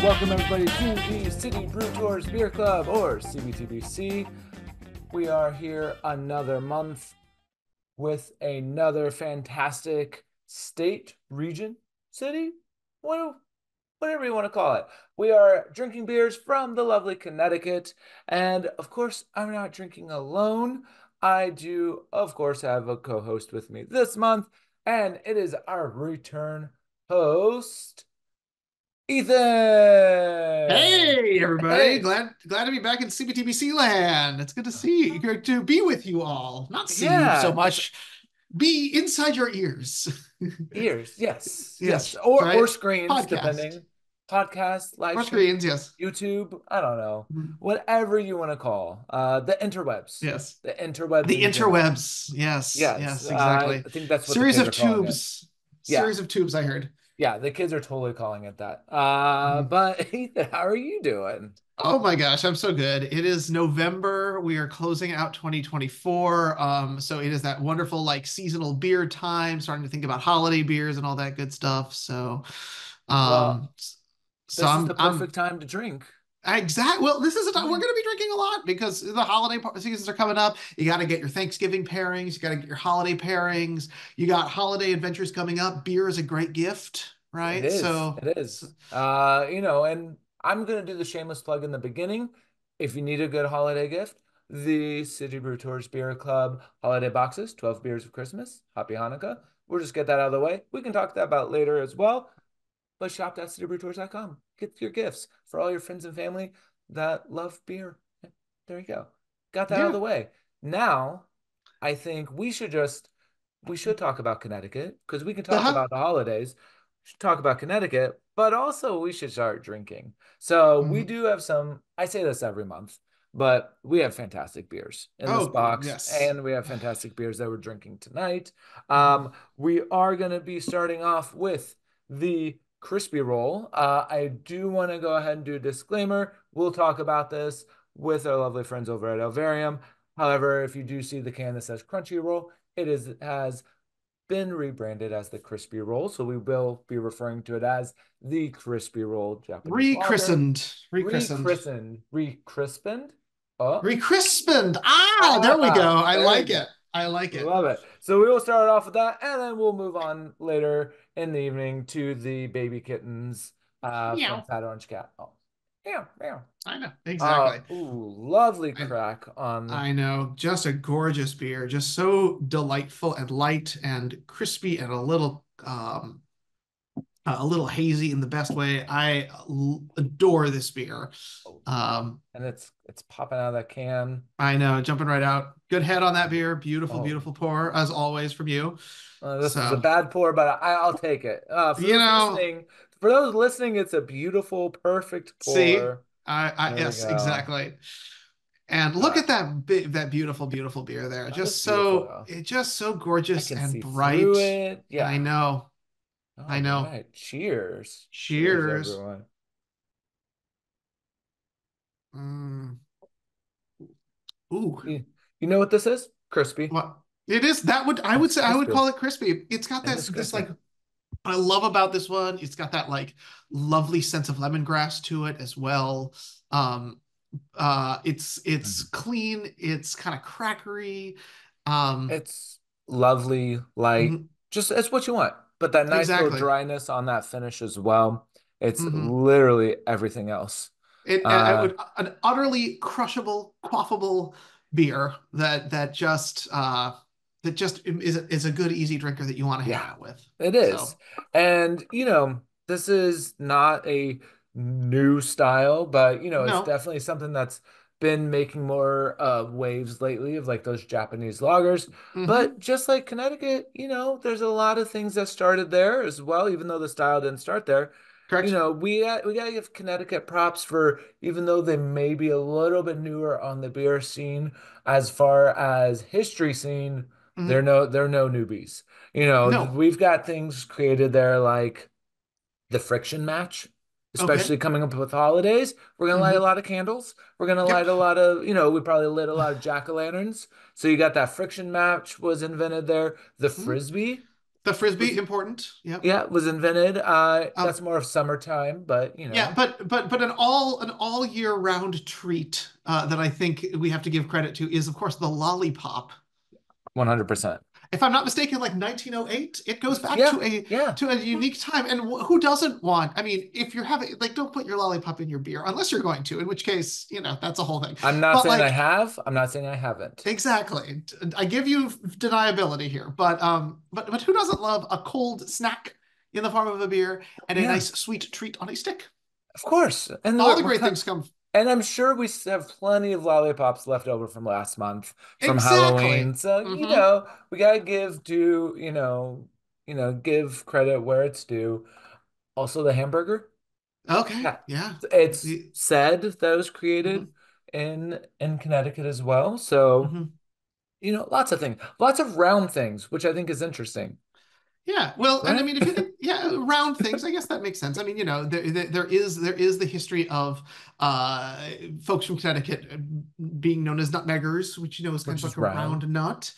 Welcome everybody to the City Brew Tours Beer Club, or CBTBC. We are here another month with another fantastic state, region, city, whatever you want to call it. We are drinking beers from the lovely Connecticut, and of course, I'm not drinking alone. I do, of course, have a co-host with me this month, and it is our return host, Ethan. Hey everybody, Hey, glad to be back in CBTBC land. It's good to see you, good to be with you all. Not see you so yeah, it's much, be inside your ears. ears. Yes, yes, Yes, or right? screens, Podcast. depending. Podcast, live Or stream, screens, yes. YouTube. I don't know, Mhm. whatever you want to call the interwebs, Yes. the interwebs The in general. interwebs. Yes, Yes, yes, exactly. I think that's what the Series kids of are calling it. tubes. Yeah, Series of tubes, I heard. yeah, the kids are totally calling it that. Mhm. But Ethan, how are you doing? Oh my gosh, I'm so good. It is November. We are closing out 2024. So it is that wonderful like seasonal beer time, starting to think about holiday beers and all that good stuff. Well, Um, so this is the I'm perfect time to drink. well, this is a time we're Yeah. going to be drinking a lot because the seasons are coming up. You got to get your Thanksgiving pairings, you got to get your holiday pairings. You got holiday adventures coming up. Beer is a great gift, It right? is. So, It is. And I'm gonna do the shameless plug in the beginning. If you need a good holiday gift, the City Brew Tours Beer Club holiday boxes, 12 beers of Christmas, Happy Hanukkah. We'll just get that out of the way. We can talk that about later as well. But shop.citybrewtours.com. Get your gifts for all your friends and family that love beer. There you go. Got that out of yeah. the way. Now, I think we should talk about Connecticut because we can talk Uh-huh. about the holidays. We should talk about Connecticut, but also we should start drinking. So we Mhm. do have some, I say this every month, but we have fantastic beers in this Oh, box, yes. and we have fantastic beers that we're drinking tonight. Mhm. We are going to be starting off with the crispy roll. I do want to go ahead and do a disclaimer. We'll talk about this with our lovely friends over at Alvarium. However, if you do see the can that says crunchy roll, it has been rebranded as the crispy roll. So we will be referring to it as the crispy roll Japanese lager. Rechristened. Rechristened. Recrispened. Oh, Recrispened. Ah, there we go. I there you like go. it. I like it. Love it. So we will start off with that, and then we'll move on later in the evening to the baby kittens from Meow. Fat Orange Cat. Oh, yeah, yeah. I know. Exactly. Ooh, lovely I, crack on. I know. Just a gorgeous beer. Just so delightful and light and crispy and a little hazy in the best way. Adore this beer. Oh, Um, and it's popping out of that can. I know. Jumping right out. Good head on that beer. Beautiful, Oh, beautiful pour as always from you. this is a So, bad pour, but I'll take it. you know, For those listening, it's a beautiful, perfect see, pour. I There we yes, go. exactly. And look Uh, at that beautiful, beautiful beer there. that is beautiful, though. Just so I gorgeous can and see through bright. it. I Yeah. know. I All know. right. Cheers. Cheers, Cheers. everyone. Mm. Ooh. You, you know what this is? Crispy. What it is, I would It's say I would crispy. call it crispy. It's got It this is this crispy. like I love about this one. It's got that like lovely sense of lemongrass to it as well. Um it's Mhm. clean, it's kind of crackery. Um It's lovely, light. mhm, Just it's what you want. But that nice little exactly. dryness on that finish as well. It's Hmm. literally everything else. It Uh, would an utterly crushable, quaffable beer that just is a good easy drinker that you want to hang yeah, out with. it So is. And this is not a new style, but it's no. definitely something that's been making more waves lately of like those Japanese lagers. But Hmm. just like Connecticut, there's a lot of things that started there as well, even though the style didn't start there. Correct. We gotta give Connecticut props for even though they may be a little bit newer on the beer scene as far as history scene, Hmm. they're no newbies. No. We've got things created there like the friction match, Okay. especially coming up with holidays. We're gonna light a Hmm. lot of candles. We're gonna Yep. light a lot of, we probably lit a lot of jack-o'-lanterns. So you got that friction match was invented there. The Mhm. frisbee. The frisbee was important. Yep. yeah, was invented. That's Um, more of summertime, but yeah, but an all year round treat that I think we have to give credit to is of course the lollipop. 100%. If I'm not mistaken, like 1908, it goes back Yeah, yeah. to a unique time. And who doesn't want? I mean, if you're having like, don't put your lollipop in your beer unless you're going to, in which case, that's a whole thing. I'm not But saying I like, have. I'm not saying I haven't. exactly, I give you deniability here. But who doesn't love a cold snack in the form of a beer and a Yeah, nice sweet treat on a stick? of course. And All the we're great kind things come. and I'm sure we have plenty of lollipops left over from last month from Exactly. Halloween. So, Hmm. we gotta give credit where it's due. Also, the hamburger. Okay. Yeah. Yeah. It's said that it was created Mhm. in Connecticut as well. So, Mhm. lots of things, lots of round things, which I think is interesting, Yeah, well, and I right? mean, if you can, yeah, round things, I guess that makes sense. I mean, there is the history of uh, folks from Connecticut being known as nutmeggers, which is kind Which of is like a round. round nut.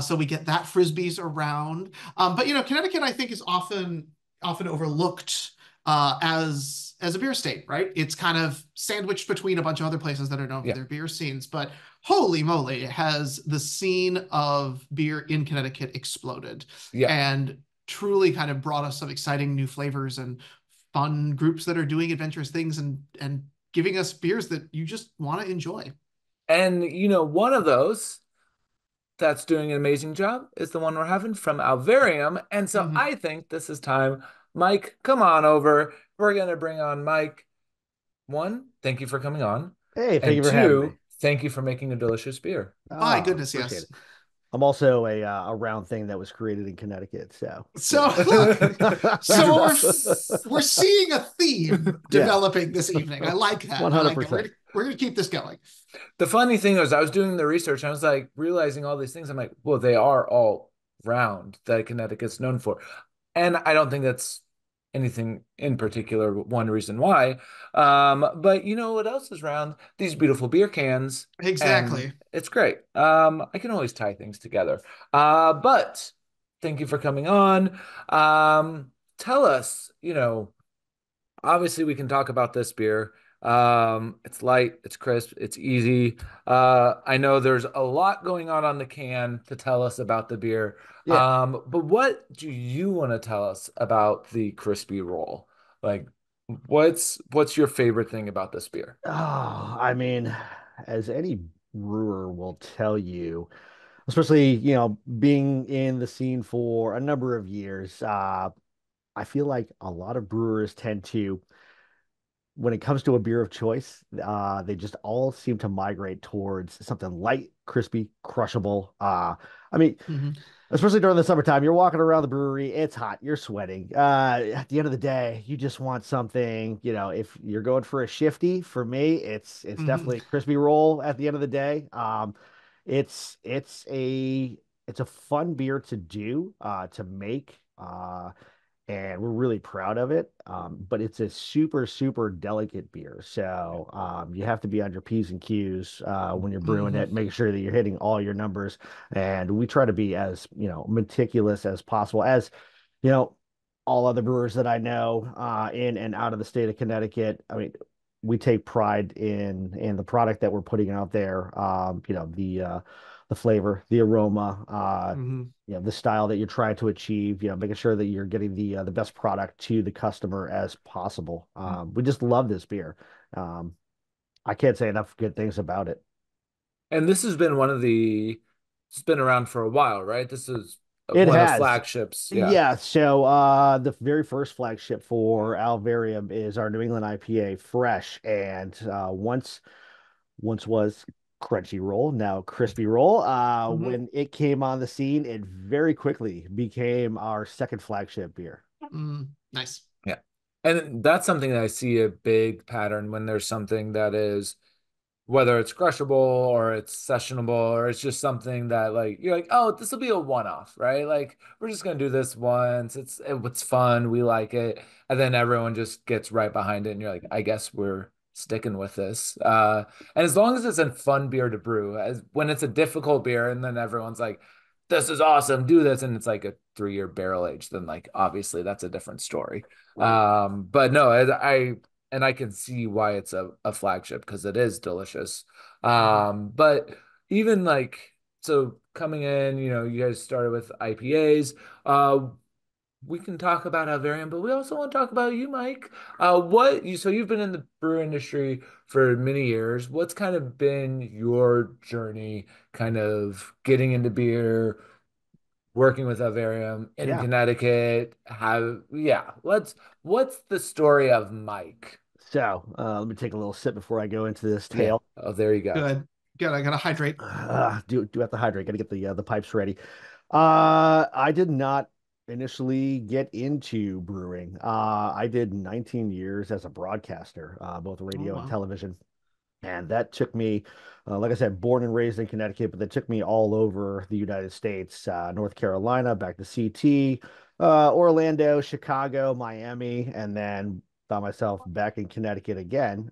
So we get that frisbees around. But Connecticut, I think, is often overlooked as a beer state, right? It's kind of sandwiched between a bunch of other places that are known for Yeah. their beer scenes, but holy moly, has the scene of beer in Connecticut exploded. Yeah. And truly kind of brought us some exciting new flavors and fun groups that are doing adventurous things and giving us beers that you just want to enjoy. And one of those that's doing an amazing job is the one we're having from Alvarium. And so Mm-hmm. I think this is time. Mike, come on over. We're gonna bring on Mike. One, thank you for coming on. Hey, thank And you for having me. two, thank you for making a delicious beer. My Ah, goodness, appreciate yes. it. I'm also a round thing that was created in Connecticut, so So look, so we're Yes. seeing a theme yeah, developing this evening. I like that. I like that. We're 100%. gonna, we're gonna keep this going. The funny thing was, I was doing the research and I was like realizing all these things. I'm like, well, they are all round that Connecticut's known for. And I don't think that's anything in particular, one reason why. But you know what else is round? These beautiful beer cans. And Exactly. it's great. I can always tie things together. But thank you for coming on. Tell us, obviously we can talk about this beer. It's light, it's crisp, it's easy. I know there's a lot going on the can to tell us about the beer. Yeah. But what do you want to tell us about the crispy roll? Like, what's your favorite thing about this beer? Oh, I mean, as any brewer will tell you, especially, being in the scene for a number of years, I feel like a lot of brewers tend to, when it comes to a beer of choice, they just all seem to migrate towards something light, crispy, crushable. I mean, Hmm. especially during the summertime, you're walking around the brewery, it's hot, you're sweating. At the end of the day, you just want something, if you're going for a shifty, for me, it's Hmm. definitely a crispy roll at the end of the day. It's it's a it's a fun beer to do, to make. And we're really proud of it. But it's a super, super delicate beer. So you have to be on your P's and Q's when you're brewing Hmm. it, make sure that you're hitting all your numbers. And we try to be as, meticulous as possible, as, you know, all other brewers that I know in and out of the state of Connecticut. I mean, we take pride in the product that we're putting out there. The flavor, the aroma, Hmm. the style that you're trying to achieve, making sure that you're getting the best product to the customer as possible. We just love this beer. Um, I can't say enough good things about it. And this has been it's been around for a while, right? This is It one of has. flagships. Yeah. Yeah, so the very first flagship for Alvarium is our New England IPA Fresh, and once was Crunchy Roll, now Crispy Roll. Hmm. When it came on the scene, it very quickly became our second flagship beer. Nice. Yeah. And that's something that I see a big pattern when there's something that is, whether it's crushable or it's sessionable or it's just something that like you're like, oh, this will be a one-off, right? Like we're just gonna do this once. It's fun, we like it, and then everyone just gets right behind it, and you're like, I guess we're sticking with this. And as long as it's a fun beer to brew, as when it's a difficult beer, and then everyone's like, this is awesome, do this, and it's like a 3-year barrel age, then like obviously that's a different story. Right. But no, and I can see why it's a flagship because it is delicious. Mhm. But even like so coming in, you guys started with IPAs. Uh, we can talk about Alvarium, but we also want to talk about you, Mike. So you've been in the brew industry for many years. What's kind of been your journey, kind of getting into beer, working with Alvarium in Yeah. Connecticut? What's the story of Mike? So let me take a little sip before I go into this Yeah. tale. Oh, there you go. Good. Good. I gotta hydrate. Do have to hydrate. Got to get the pipes ready. I did not initially get into brewing. I did 19 years as a broadcaster, both Oh radio and wow. television. And that took me, like I said, born and raised in Connecticut, but that took me all over the United States, North Carolina, back to CT, Orlando, Chicago, Miami, and then found myself back in Connecticut again.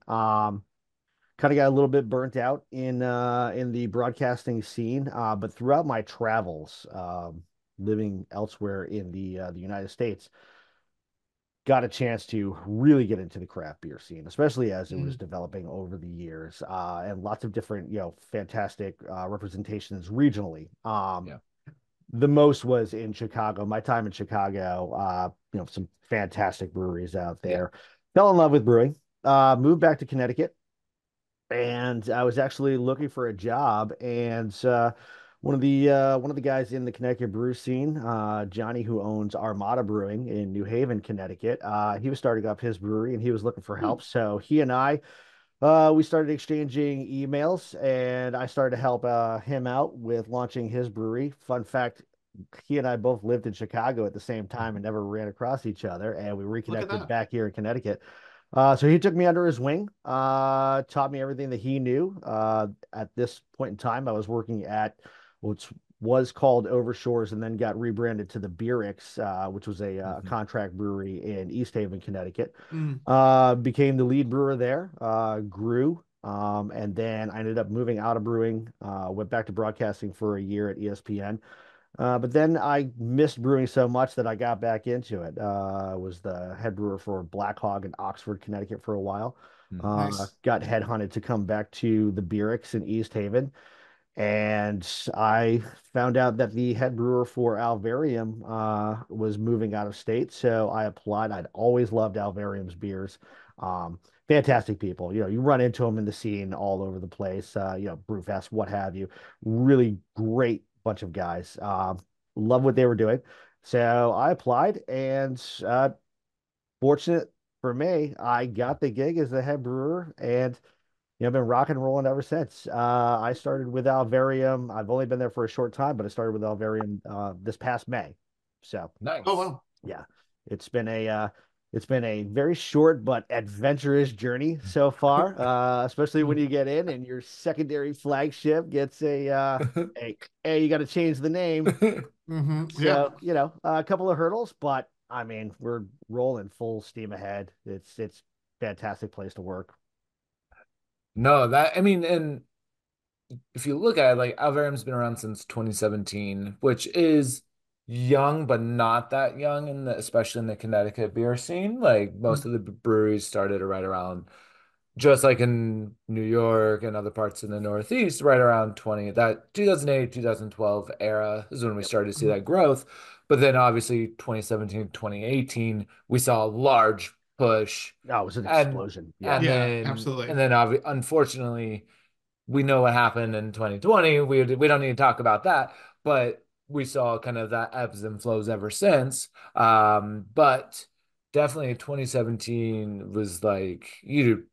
Kind of got a little bit burnt out in the broadcasting scene, but throughout my travels, living elsewhere in the United States, got a chance to really get into the craft beer scene, especially as it was Mm. developing over the years, and lots of different, fantastic representations regionally. Yeah. The most was in Chicago. My time in Chicago, some fantastic breweries out Yeah. there. Fell in love with brewing. Moved back to Connecticut, and I was actually looking for a job, and one of the guys in the Connecticut brew scene, Johnny, who owns Armada Brewing in New Haven, Connecticut, he was starting up his brewery and he was looking for Hmm. help. So he and I, we started exchanging emails, and I started to help him out with launching his brewery. Fun fact. He and I both lived in Chicago at the same time and never ran across each other, and we Look at reconnected that. back here in Connecticut. So he took me under his wing, taught me everything that he knew. At this point in time, I was working at which was called Overshores and then got rebranded to the Beerix, which was a Mhm. contract brewery in East Haven, Connecticut. Mm. Became the lead brewer there, grew, and then I ended up moving out of brewing, went back to broadcasting for a year at ESPN. But then I missed brewing so much that I got back into it. I was the head brewer for Black Hog in Oxford, Connecticut for a while. Mhm. Nice. Got headhunted to come back to the Beerix in East Haven. And I found out that the head brewer for Alvarium was moving out of state. So I applied. I'd always loved Alvarium's beers. Fantastic people. You run into them in the scene all over the place, Brewfest, what have you. Really great bunch of guys. Love what they were doing. So I applied, and fortunate for me, I got the gig as the head brewer, and I've been rock and rolling ever since. I started with Alvarium. I've only been there for a short time, but I started with Alvarium this past May. So Oh Nice. wow. yeah, it's been a very short but adventurous journey so far. Especially when Mm. you get in and your secondary flagship gets a you got to change the name. Hmm. Yeah. So a couple of hurdles, but I mean we're rolling full steam ahead. It's fantastic place to work. No, that I mean, and if you look at it, like Alvarium's been around since 2017, which is young, but not that young especially in the Connecticut beer scene. Like Mm. most of the breweries started right around, just like in New York and other parts in the Northeast, right around 2008, 2012 era is when we started to see Mhm. that growth. But then obviously 2017, 2018, we saw a large push. Oh, it was an And explosion. Yeah. and Yeah, then absolutely. and then unfortunately we know what happened in 2020. We don't need to talk about that, but we saw kind of that ebbs and flows ever since. But definitely 2017 was like you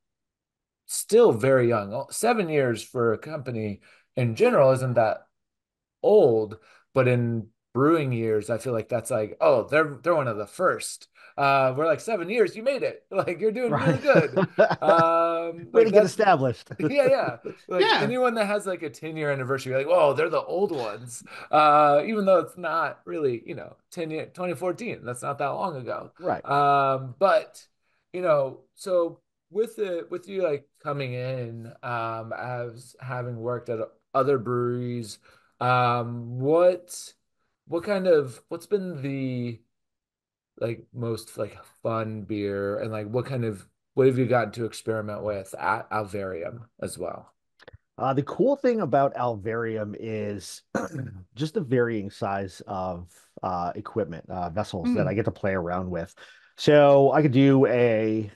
still very young. 7 years for a company in general isn't that old, but in brewing years, I feel like that's like, oh, they're one of the first. We're like 7 years, you made it. Like you're doing really Right. good. Way to Like get that's established. yeah, yeah. Like Yeah. anyone that has like a 10-year anniversary, you're like, oh, they're the old ones. Even though it's not really, 10 year 2014. That's not that long ago. Right. But so with you like coming in, as having worked at other breweries, What what's been the like most like fun beer and like what have you gotten to experiment with at Alvarium as well? The cool thing about Alvarium is just the varying size of equipment, vessels that I Mm. get to play around with. So I could do a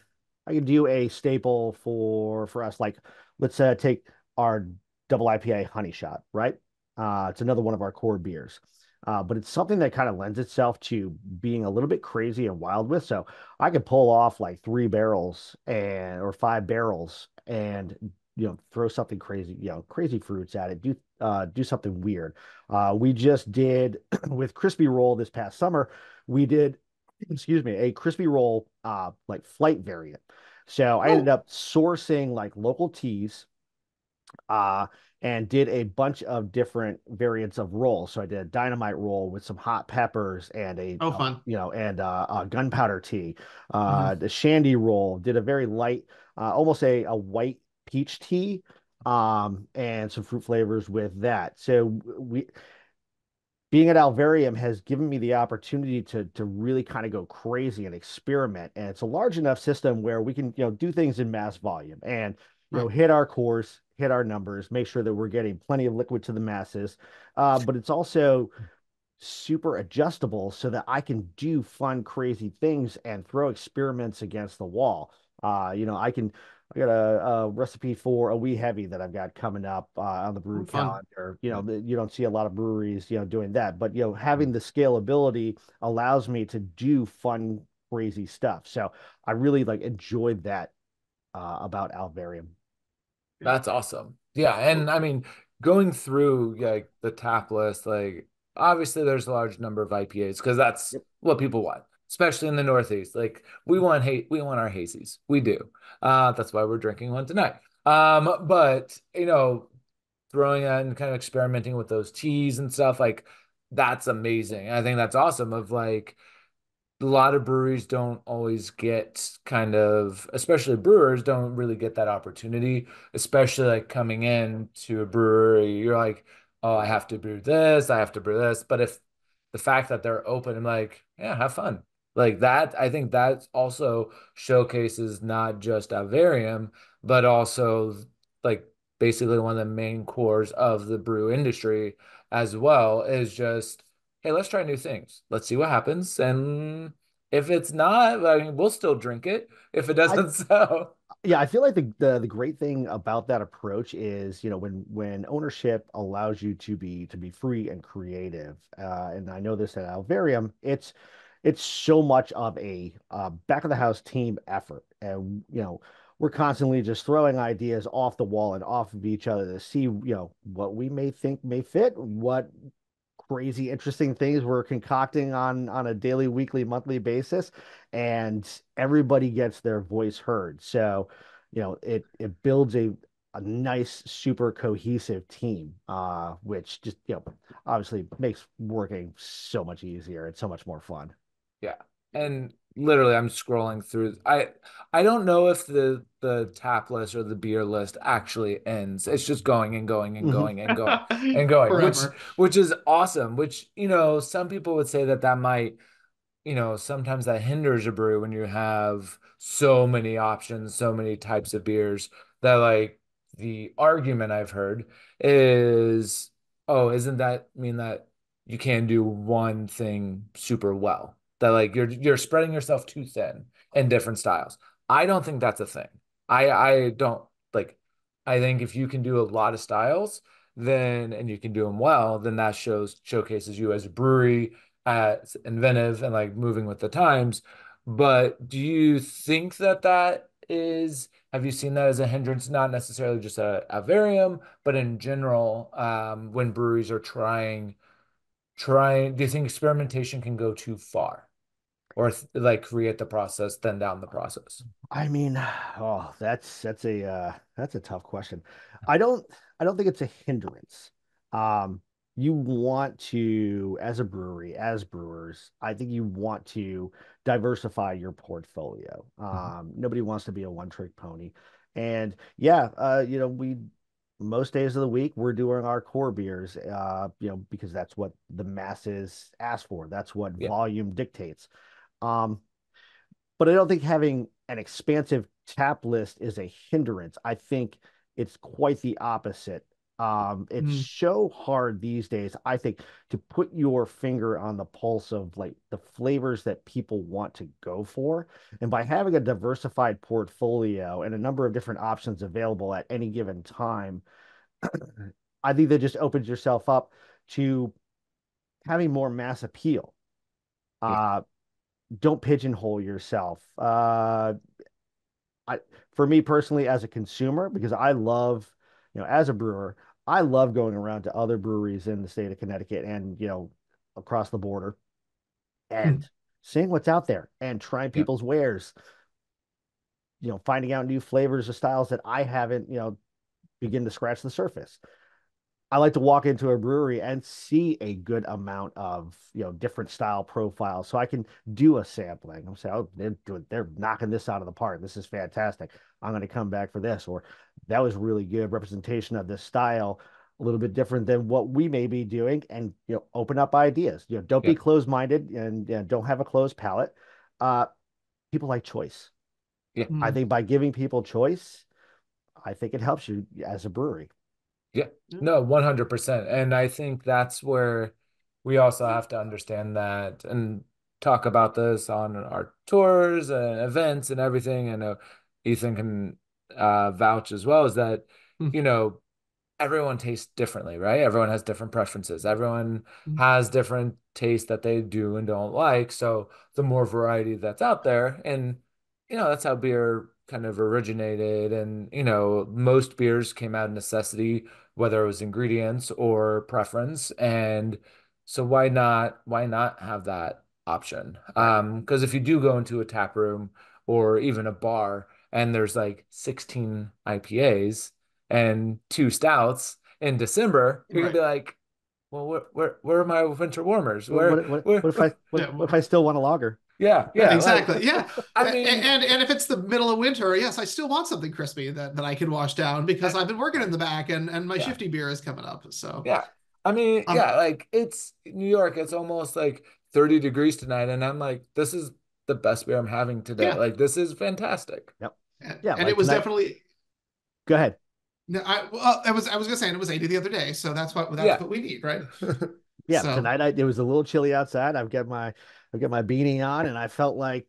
staple for us. Like let's take our double IPA Honey Shot, right? It's another one of our core beers. But it's something that kind of lends itself to being a little bit crazy and wild with. So I could pull off like 3 barrels and or 5 barrels and throw something crazy, crazy fruits at it, do something weird. We just did with Crispy Roll this past summer, we did, excuse me, a Crispy Roll like flight variant. So I ended Oh, up sourcing like local teas uh, and did a bunch of different variants of rolls. So I did a dynamite roll with some hot peppers and oh, fun. a gunpowder tea. Mhm. The shandy roll did a very light, almost a white peach tea, and some fruit flavors with that. So we being at Alvarium has given me the opportunity to really kind of go crazy and experiment. And it's a large enough system where we can, do things in mass volume and, Right. hit our cores, hit our numbers, make sure that we're getting plenty of liquid to the masses. But it's also super adjustable so that I can do fun, crazy things and throw experiments against the wall. I got a recipe for a wee heavy that I've got coming up on the brew Oh, fun. calendar. You don't see a lot of breweries, doing that, but having the scalability allows me to do fun, crazy stuff. So I really like enjoyed that about Alvarium. Yeah. That's awesome. Yeah, and I mean, going through like the tap list, like obviously there's a large number of IPAs because that's Yep. what people want, especially in the Northeast. Like we want our hazies. We do. That's why we're drinking one tonight. But throwing in kind of experimenting with those teas and stuff, like that's amazing. I think that's awesome of like a lot of breweries don't always get kind of, especially brewers don't really get that opportunity, especially like coming in to a brewery, you're like, oh, I have to brew this, I have to brew this. But if the fact that they're open, I'm like, yeah, have fun. Like that, I think that also showcases not just Avarium, but also like basically one of the main cores of the brew industry as well is just hey, let's try new things. Let's see what happens. And if it's not, I mean, we'll still drink it if it I doesn't sell. Yeah, I feel like the great thing about that approach is, when ownership allows you to be free and creative, and I know this at Alvarium, it's so much of a back of the house team effort, and we're constantly just throwing ideas off the wall and off of each other to see, what we may think may fit, what crazy interesting things we're concocting on a daily, weekly, monthly basis, and everybody gets their voice heard. So, it builds a nice, super cohesive team, which just obviously makes working so much easier and so much more fun. Yeah. And literally I'm scrolling through I don't know if the tap list or the beer list actually ends. It's just going and going and Mhm. going and going and going, which Forever. which is awesome, which some people would say that that might sometimes that hinders a brew when you have so many options, so many types of beers that like the argument I've heard is, oh, isn't that mean that you can't do one thing super well? That like you're spreading yourself too thin in different styles. I don't think that's a thing. I don't like I think if you can do a lot of styles, then and you can do them well, then that showcases you as a brewery inventive and like moving with the times. But do you think that have you seen that as a hindrance, not necessarily just a varium, but in general, when breweries are do you think experimentation can go too far or like create the process, then down the process? I mean, oh, that's a tough question. I don't I don't think it's a hindrance. Um, you want to, as a brewery, as brewers, I think you want to diversify your portfolio. Nobody wants to be a one-trick pony. And yeah, we most days of the week we're doing our core beers, because that's what the masses ask for. That's what Yeah, volume dictates. Um, but I don't think having an expansive tap list is a hindrance. I think it's quite the opposite. It's Mm, so hard these days, I think, to put your finger on the pulse of like the flavors that people want to go for. And by having a diversified portfolio and a number of different options available at any given time, I think that just opens yourself up to having more mass appeal. yeah, Uh, don't pigeonhole yourself. I, for me personally, as a consumer, because I love, as a brewer, I love going around to other breweries in the state of Connecticut and, across the border mm, and seeing what's out there and trying yeah, people's wares, finding out new flavors or styles that I haven't, begin to scratch the surface. I like to walk into a brewery and see a good amount of, different style profiles so I can do a sampling. I'm saying, oh, they're knocking this out of the park. This is fantastic. I'm going to come back for this. Or that was really good representation of this style, a little bit different than what we may be doing, and, open up ideas. Don't be yeah, closed-minded and don't have a closed palate. Uh, People like choice. yeah. I mm. think by giving people choice, I think it helps you as a brewery. Yeah, Yeah. no, 100%. And I think that's where we also have to understand that and talk about this on our tours and events and everything. I know Ethan can vouch as well, is that, Mm, you know, everyone tastes differently, right? Everyone has different preferences. Everyone mm. has different tastes that they do and don't like. So the more variety that's out there, and that's how beer kind of originated. And most beers came out of necessity, whether it was ingredients or preference. And so why not have that option? Right. Because if you do go into a tap room or even a bar and there's like 16 IPAs and two stouts in December, you're gonna Right. be like, well, where are my winter warmers? What Where what what where, what if I Yeah. what if I still want a lager? yeah, Yeah, yeah, like exactly. Yeah. I mean, And if it's the middle of winter, yes, I still want something crispy that I can wash down because I- I've been working in Right. the back and my yeah, shifty beer is coming up. So, yeah. I mean, um, yeah, like it's New York, it's almost like 30 degrees tonight, and I'm like, this is the best beer I'm having today. yeah. Like this is fantastic. Yep. And, Yeah, and it like was tonight. definitely Go ahead. no, I was gonna say and it was 80 the other day, so that's Yeah. what we need, right? Yeah, So tonight it was a little chilly outside. I've got my beanie on, and I felt like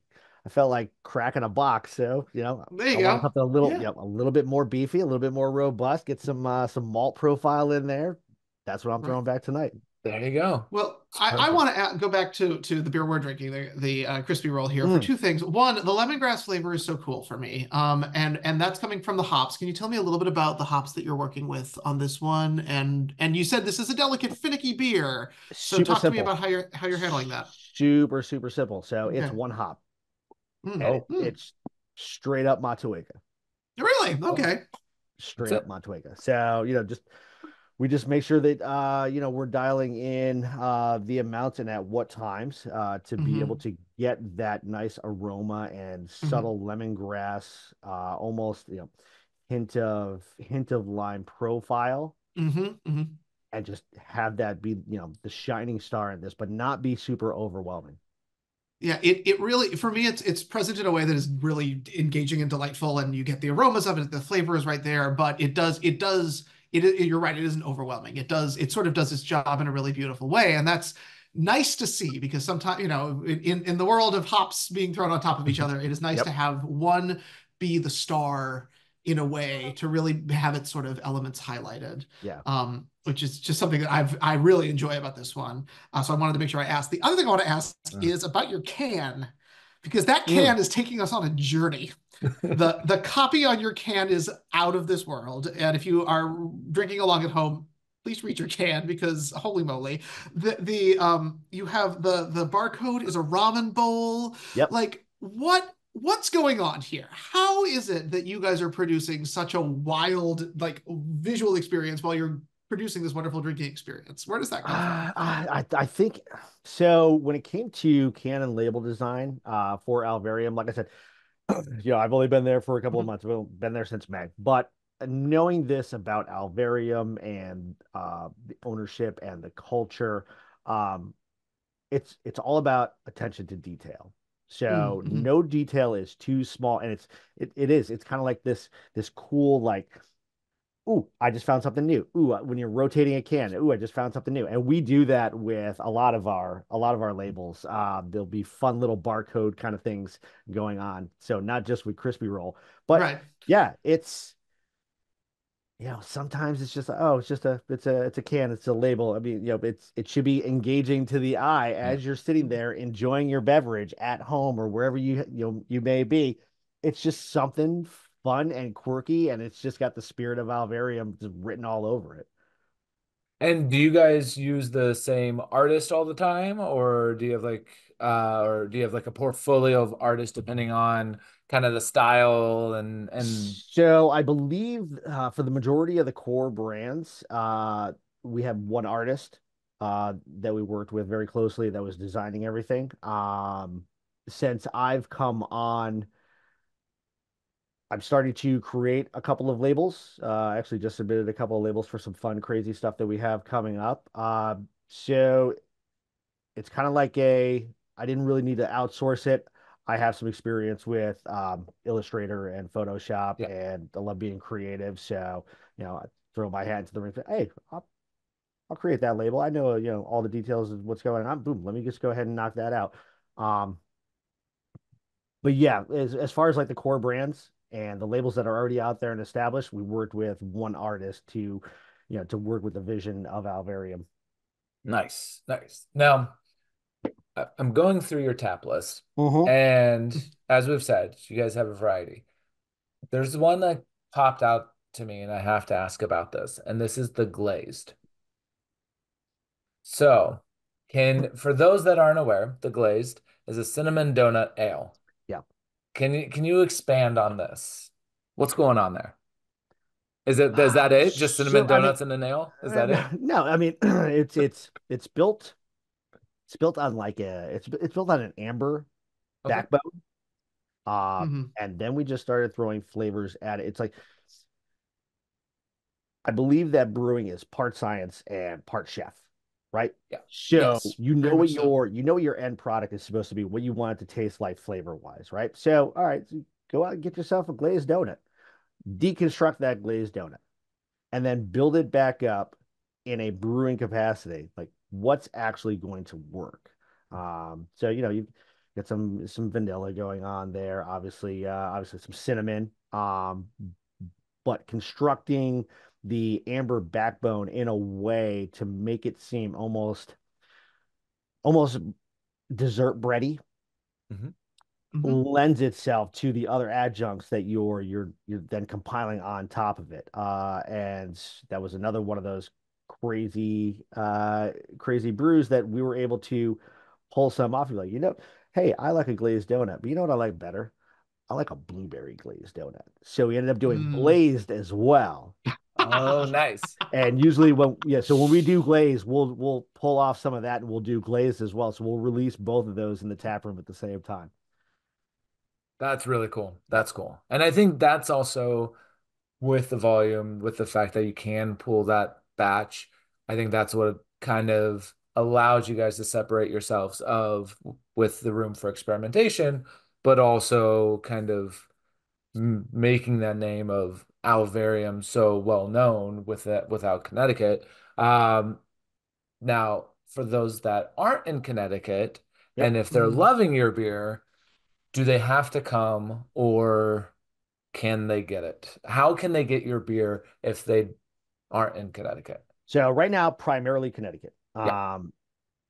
cracking a box. So there I you wanted go. something a little, Yeah. a little bit more beefy, a little bit more robust. Get some malt profile in there. That's what I'm Right. throwing back tonight. There you go. Well, It's I perfect. want to go back to the beer we're drinking, the crispy roll here for Mm. two things. One, the lemongrass flavor is so cool for me, and that's coming from the hops. Can you tell me a little bit about the hops that you're working with on this one? And you said this is a delicate, finicky beer, so Super talk to me simple. about how you're handling that. Super, super simple. So it's Okay. one hop, Mm. and Oh, Mm. it's straight up Matueka. Really? oh, Okay. that's Straight up it. Montuega. So, we just make sure that we're dialing in the amounts and at what times to be able Mm-hmm. to get that nice aroma and Mm-hmm. subtle lemongrass, almost hint of lime profile, Mm-hmm. Mm-hmm. and just have that be the shining star in this, but not be super overwhelming. Yeah, it really for me it's present in a way that is really engaging and delightful, and you get the aromas of it, the flavor is right there, but you're right, it isn't overwhelming. It sort of does its job in a really beautiful way, and that's nice to see because sometimes in the world of hops being thrown on top of each other, it is nice to Yep. have one be the star in a way to really have its sort of elements highlighted, Yeah. which is just something that I really enjoy about this one. So I wanted to make sure I asked. The other thing I want to ask Mm. is about your can, because that Mm. can is taking us on a journey. The copy on your can is out of this world, and if you are drinking along at home, please read your can because holy moly, the you have the barcode is a ramen bowl. Yep. Like what's going on here? How is it that you guys are producing such a wild like visual experience while you're producing this wonderful drinking experience? Where does that come from? I think so. When it came to can and label design for Alvarium, like I said, I've only been there for a couple of Mhm. months. I've been there since May, but knowing this about Alvarium and the ownership and the culture, um, it's all about attention to detail. So Mm-hmm. no detail is too small, and it's kind of like this cool like, ooh, I just found something new. Ooh, when you're rotating a can, ooh, I just found something new. And we do that with a lot of our labels. There'll be fun little barcode kind of things going on. So not just with Crispy Roll, but Right. yeah, sometimes it's just, oh, it's a can, it's a label. I mean, it should be engaging to the eye Yeah. as you're sitting there enjoying your beverage at home or wherever you may be. It's just something fun and quirky, and it's just got the spirit of Alvarium just written all over it. And do you guys use the same artist all the time, or do you have like a portfolio of artists depending on kind of the style and So I believe for the majority of the core brands, we have one artist that we worked with very closely that was designing everything. Since I've come on, I'm starting to create a couple of labels. I actually just submitted a couple of labels for some fun, crazy stuff that we have coming up. So it's kind of like I didn't really need to outsource it. I have some experience with Illustrator and Photoshop, yeah. and I love being creative. So, I throw my hat into the ring. Hey, I'll create that label. I know, all the details of what's going on. Boom, let me just go ahead and knock that out. Um, but yeah, as far as like the core brands and the labels that are already out there and established, we worked with one artist to work with the vision of Alvarium. Nice, nice. Now, I'm going through your tap list, Mm-hmm. and as we've said, you guys have a variety. There's one that popped out to me, and I have to ask about this, and this is the glazed. So, for those that aren't aware, the glazed is a cinnamon donut ale. Yeah. Can you expand on this? What's going on there? Is that it? Just cinnamon So I mean, donuts and a nail? Is that it? no, I mean it's built on like it's built on an amber Okay. backbone. Mm-hmm. And then we just started throwing flavors at it. It's like I believe that brewing is part science and part chef, right? Yeah. So Yes. Very much so. you know what your end product is supposed to be, what you want it to taste like flavor wise, right? So all right, so go out and get yourself a glazed donut, deconstruct that glazed donut, and then build it back up in a brewing capacity. Like what's actually going to work. So you get some vanilla going on there, obviously some cinnamon. But constructing the amber backbone in a way to make it seem almost dessert bready Hmm. Mm-hmm. lends itself to the other adjuncts that you're then compiling on top of it. And that was another one of those crazy brews that we were able to pull some off. You're like, hey, I like a glazed donut, but you know what I like better? I like a blueberry glazed donut. So we ended up doing Mm. glazed as well. Oh, nice. And usually so when we do glaze, we'll pull off some of that and we'll do glazed as well. So we'll release both of those in the tap room at the same time. That's really cool. Yeah. That's cool. And I think that's also with the volume, with the fact that you can pull that batch, I think that's what kind of allows you guys to separate yourselves of with the room for experimentation, but also kind of making that name of Alvarium so well known with that without Connecticut. Um, Now, for those that aren't in Connecticut, Yep. and if they're Mm. loving your beer, do they have to come or can they get it? How can they get your beer if they aren't in Connecticut? So right now, primarily Connecticut. Yeah.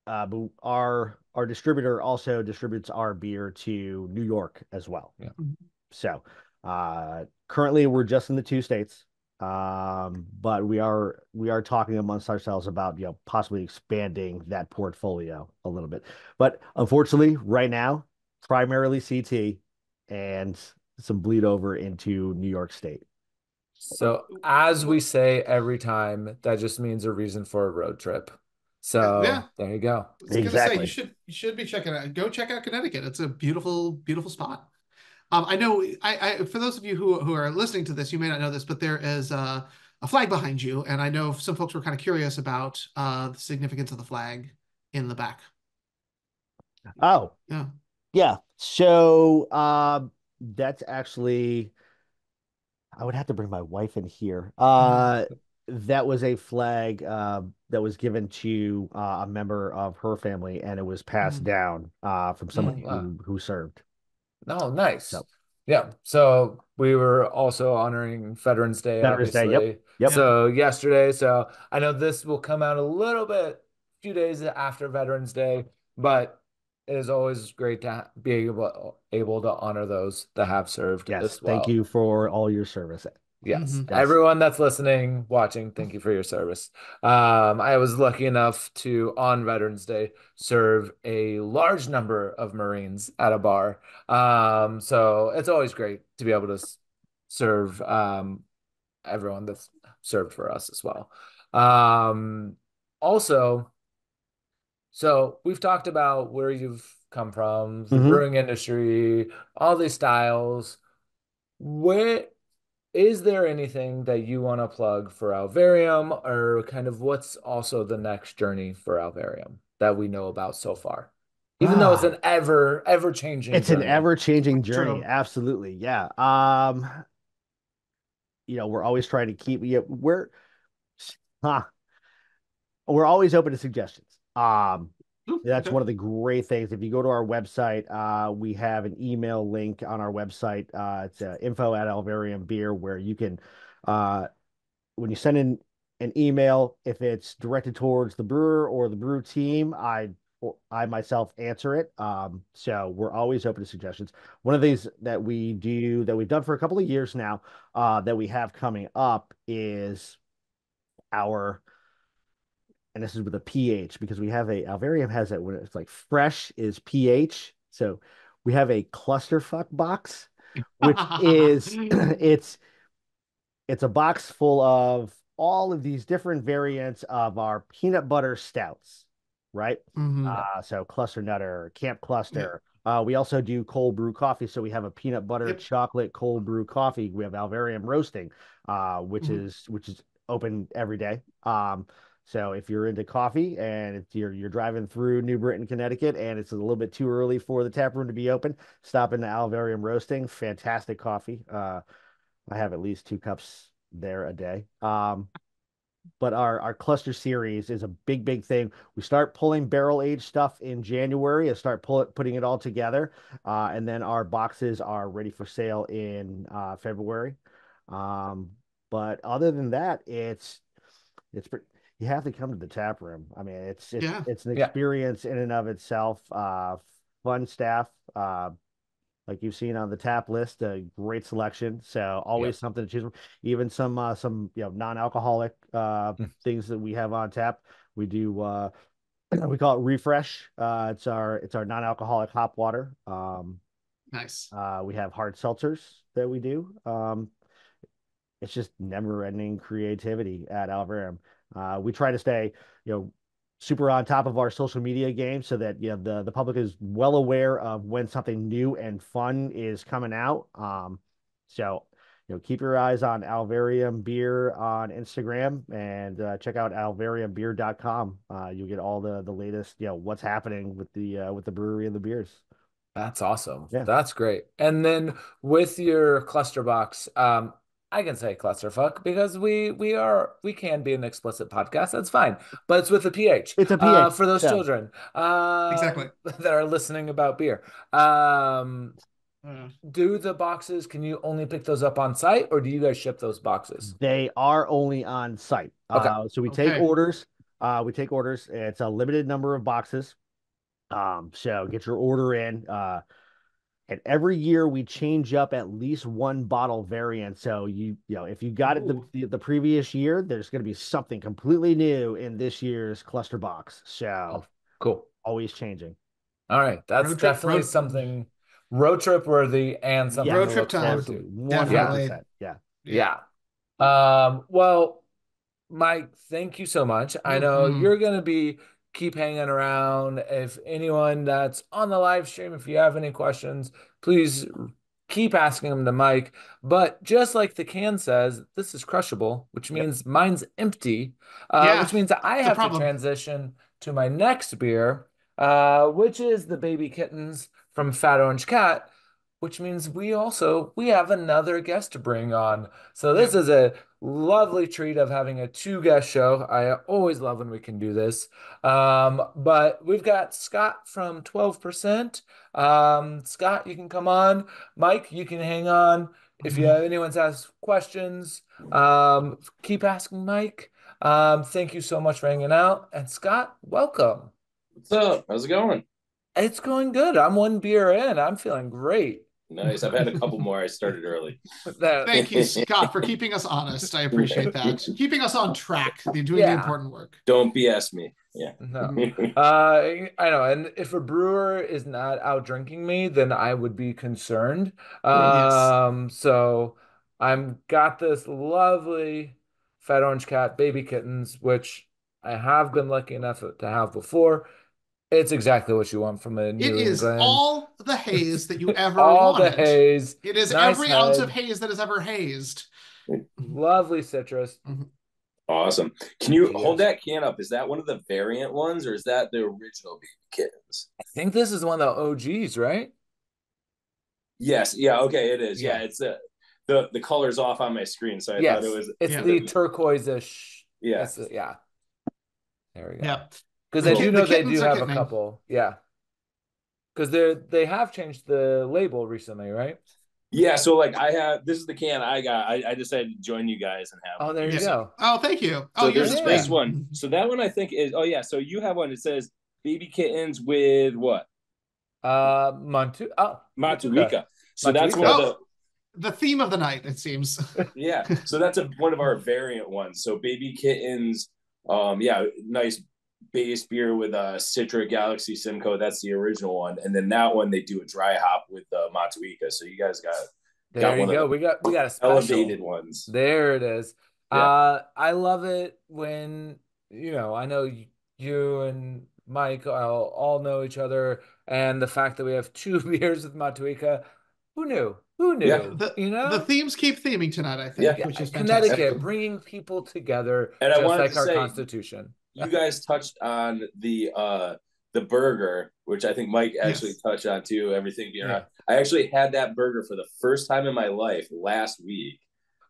But our distributor also distributes our beer to New York as well. Yeah. So currently we're just in the two states. But we are talking amongst ourselves about possibly expanding that portfolio a little bit. But unfortunately, right now, primarily CT and some bleed over into New York State. So, as we say every time, that just means a reason for a road trip. Yeah, So, there you go. I was gonna say Exactly. you should be checking out. Go check out Connecticut. It's a beautiful, beautiful spot. I know for those of you who are listening to this, you may not know this, but there is a flag behind you, and I know some folks were kind of curious about the significance of the flag in the back. Oh, Yeah. yeah. So that's actually I would have to bring my wife in here. That was a flag that was given to a member of her family, and it was passed Mhm. down from Mm, somebody wow. who served. Oh, nice. So Yeah. So we were also honoring Veterans Day, Veterans Day. Yep. obviously. Yep. Yeah. So yesterday. So I know this will come out a little bit, few days after Veterans Day, but it is always great to be able to honor those that have served Yes. as Thank well. you for all your service. Yes, Hmm. Yes. everyone that's listening, watching, thank you for your service. I was lucky enough to, on Veterans Day, serve a large number of Marines at a bar. So it's always great to be able to serve everyone that's served for us as well. Also, so we've talked about where you've come from, the Hmm. brewing industry, all these styles. Where is there anything that you want to plug for Alvarium, or kind of what's also the next journey for Alvarium that we know about so far? Even though it's Ah, an ever changing it's an journey. ever-changing journey. True. Absolutely. Yeah. We're always trying to keep huh, we're always open to suggestions. Ooh, That's okay. one of the great things. If you go to our website, we have an email link on our website. It's info at Alvarium Beer, where you can, uh, when you send in an email, if it's directed towards the brewer or the brew team, I myself answer it. So we're always open to suggestions. One of the things that we do that we've done for a couple of years now, that we have coming up is our and this is with a pH because we have Alvarium has it when it's like fresh is pH. So we have a clusterfuck box, which is it's a box full of all of these different variants of our peanut butter stouts, right? Hmm. Yeah. So cluster nutter, camp Yeah. cluster. We also do cold brew coffee. So we have a peanut butter Yep. chocolate cold brew coffee. We have Alvarium roasting, which Hmm. is open every day. So if you're into coffee and you're driving through New Britain, Connecticut, and it's a little bit too early for the tap room to be open, stop into Alvarium roasting. Fantastic coffee. I have at least 2 cups there a day. But our cluster series is a big thing. We start pulling barrel aged stuff in January and start putting it all together, and then our boxes are ready for sale in February. Um, but other than that, it's you have to come to the tap room. I mean, Yeah. it's an Yeah. experience in and of itself. Fun staff. Like you've seen on the tap list, a great selection. So always Yep. something to choose from. Even some non-alcoholic things that we have on tap. We do we call it Refresh. It's our non-alcoholic hop water. Nice. We have hard seltzers that we do. It's just never-ending creativity at Alvarium. We try to stay, super on top of our social media game so that the public is well aware of when something new and fun is coming out. So keep your eyes on Alvarium Beer on Instagram and check out alvariumbeer.com. You'll get all the latest, what's happening with the brewery and the beers. That's awesome. Yeah, That's great. And then with your cluster box, I can say clusterfuck because we can be an explicit podcast. That's fine. But it's with a PH. it's a pH. For those Yeah. children Exactly. that are listening about beer. Uh, Do the boxes, can you only pick those up on site or do you guys ship those boxes? They are only on site. Okay. So we take okay. orders. It's a limited number of boxes. So get your order in. And every year we change up at least one bottle variant. So if you got it Ooh. the previous year, there's going to be something completely new in this year's cluster box. So Oh, cool. always changing. All right. That's Road trip. definitely something road trip worthy and something Yes, Road to trip look forward time. to. absolutely, Yeah. Definitely. 100%. Yeah. Yeah. Yeah. Well, Mike, thank you so much. I know Hmm. you're going to be keep hanging around. If anyone that's on the live stream, if you have any questions, please keep asking them to Mike. But just like the can says, this is crushable, which Yep. means mine's empty, Yeah, which means I it's a have to problem. transition to my next beer, which is the Baby Kittens from Fat Orange Cat, which means we have another guest to bring on. So Yeah. this is a lovely treat of having a two guest show. I always love when we can do this. But we've got Scott from 12%. Scott, you can come on. Mike, you can hang on. If you have anyone's asked questions, keep asking Mike. Thank you so much for hanging out. And Scott, welcome. What's up? How's it going? It's going good. I'm one beer in. I'm feeling great. Nice. I've had a couple more. I started early. That, Thank you, Scott, for keeping us honest. I appreciate that. Keeping us on track, doing the Yeah. important work. Don't BS me. Yeah. no. I know. And if a brewer is not out drinking me, then I would be concerned. So I'm got this lovely Fat Orange Cat baby kittens, which I have been lucky enough to have before. It's exactly what you want from a It New is England. all the haze that you ever All the wanted. haze, It is nice every ounce of head, haze that is ever hazed. lovely citrus. Awesome. Can you Yes. hold that can up? Is that one of the variant ones, or is that the original Baby Kittens? I think this is one of the OGs, right? Yes. Yeah. Okay. It is. Yeah. Yeah. It's the color's off on my screen, so I Yes, thought it was. it's Yeah. the turquoise-ish. Yeah. Yeah. There we go. Yeah. Because The I kit- do the know they kittens do are have a kittening. couple. Yeah. Because they have changed the label recently, right? Yeah. So like I have this is the can I got. I decided to join you guys and have Oh, one. there you Yes. go. Oh, thank you. So Oh, yours there's is this green. one. So that one I think is. Oh yeah. So you have one. It says Baby Kittens with what? Matuika. Matuika. So that's one Matuika. of the. The theme of the night, it seems. Yeah, so that's one of our variant ones. So Baby Kittens, yeah, nice base beer with Citra Galaxy Simcoe. That's the original one, and then that one they do a dry hop with Matuika. So you guys got There you one of go. the We got a special. elevated ones. There it is. Yeah. I love it when, I know you and Mike all know each other, and the fact that we have two beers with Matuika, who knew? Who knew? Yeah. The themes keep theming tonight, I think, Yeah. which is Connecticut, fantastic. bringing people together, And I just wanted like to our say, Constitution. You guys touched on the burger, which I think Mike actually Yes. touched on too. Everything being Yeah. around. I actually had that burger for the first time in my life last week.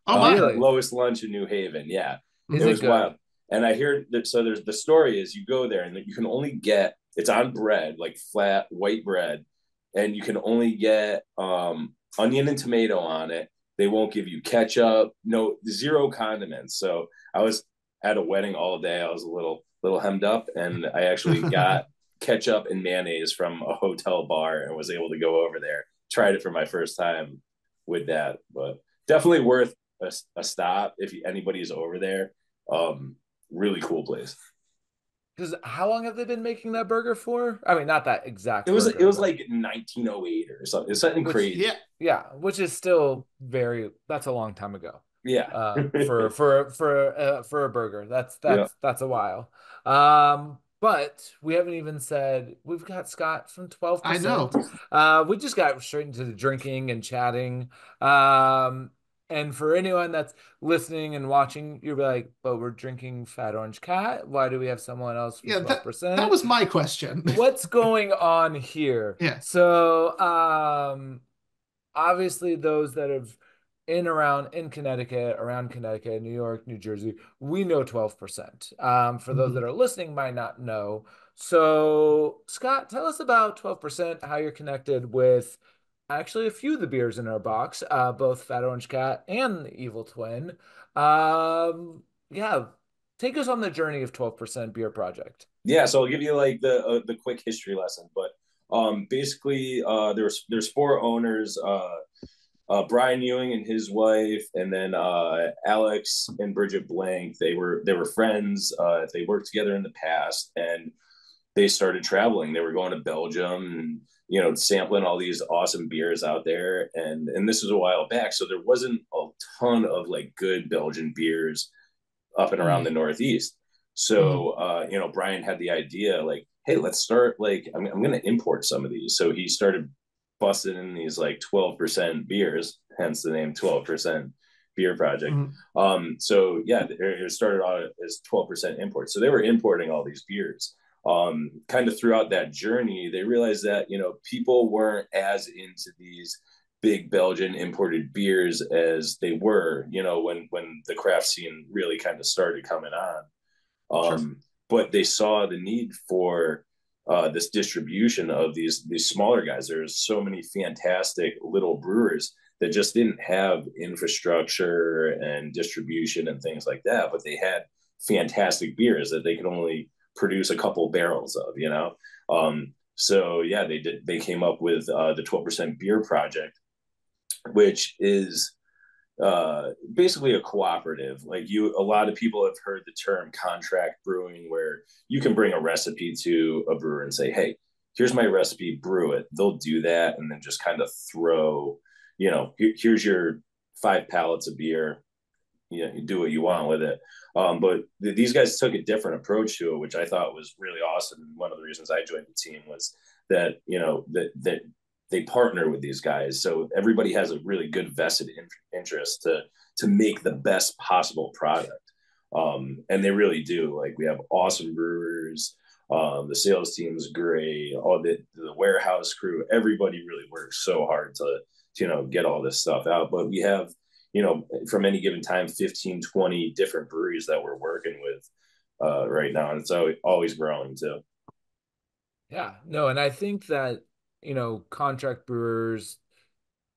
Oh, my. Really? At Lowest Lunch in New Haven. Yeah. Is It it was good? wild. And I hear that. So there's the story is you go there and you can only get it's on bread, like flat white bread, and you can only get onion and tomato on it. They won't give you ketchup, no zero condiments. So I was at a wedding all day. I was a little hemmed up, and I actually got ketchup and mayonnaise from a hotel bar and was able to go over there. Tried it for my first time with that, but definitely worth a stop if anybody's over there. Really cool place. Because how long have they been making that burger for? I mean, not that exact. It was burger, but- like 1908 or something. It's something crazy. Yeah. Yeah, which is still that's a long time ago. Yeah. For a burger. That's a while. But we haven't even said we've got Scott from 12%. I know. We just got straight into the drinking and chatting. And for anyone that's listening and watching, you'll be like, but we're drinking Fat Orange Cat. Why do we have someone else from Yeah, 12%? that was my question. What's going on here? Yeah. So, obviously those that have around Connecticut, New York, New Jersey, we know 12%. For those that are listening might not know. So, Scott, tell us about 12%, how you're connected with actually a few of the beers in our box, both Fat Orange Cat and the Evil Twin. Yeah, take us on the journey of 12% Beer Project. Yeah, so I'll give you like the quick history lesson, but basically there's four owners, Brian Ewing and his wife, and then Alex and Bridget Blank. They were friends. They worked together in the past, and they started traveling. They were going to Belgium and sampling all these awesome beers out there. And this was a while back, so there wasn't a ton of like good Belgian beers up and around the Northeast. So Brian had the idea like, hey, let's start like I'm going to import some of these. So he started busted in these like 12% beers, hence the name 12% Beer Project. So yeah, it started out as 12% import. So they were importing all these beers. Kind of throughout that journey, they realized that, you know, people weren't as into these big Belgian imported beers as they were, you know, when the craft scene really kind of started coming on. Sure. But they saw the need for this distribution of these smaller guys. There's so many fantastic little brewers that just didn't have infrastructure and distribution and things like that, but they had fantastic beers that they could only produce a couple barrels of, you know. So yeah, they came up with the 12% Beer Project, which is basically a cooperative. Like a lot of people have heard the term contract brewing, where you can bring a recipe to a brewer and say, hey, here's my recipe, brew it. They'll do that and then just kind of throw, you know, here's your 5 pallets of beer, you know, you do what you want with it. But these guys took a different approach to it, which I thought was really awesome. One of the reasons I joined the team was that, you know, that they partner with these guys, so everybody has a really good vested interest to make the best possible product. And they really do. Like, we have awesome brewers. The sales team is great. All the warehouse crew, everybody really works so hard to you know, get all this stuff out. But we have, you know, from any given time, 15, 20 different breweries that we're working with right now, and it's always growing too. Yeah, no, and I think that, you know, contract brewers,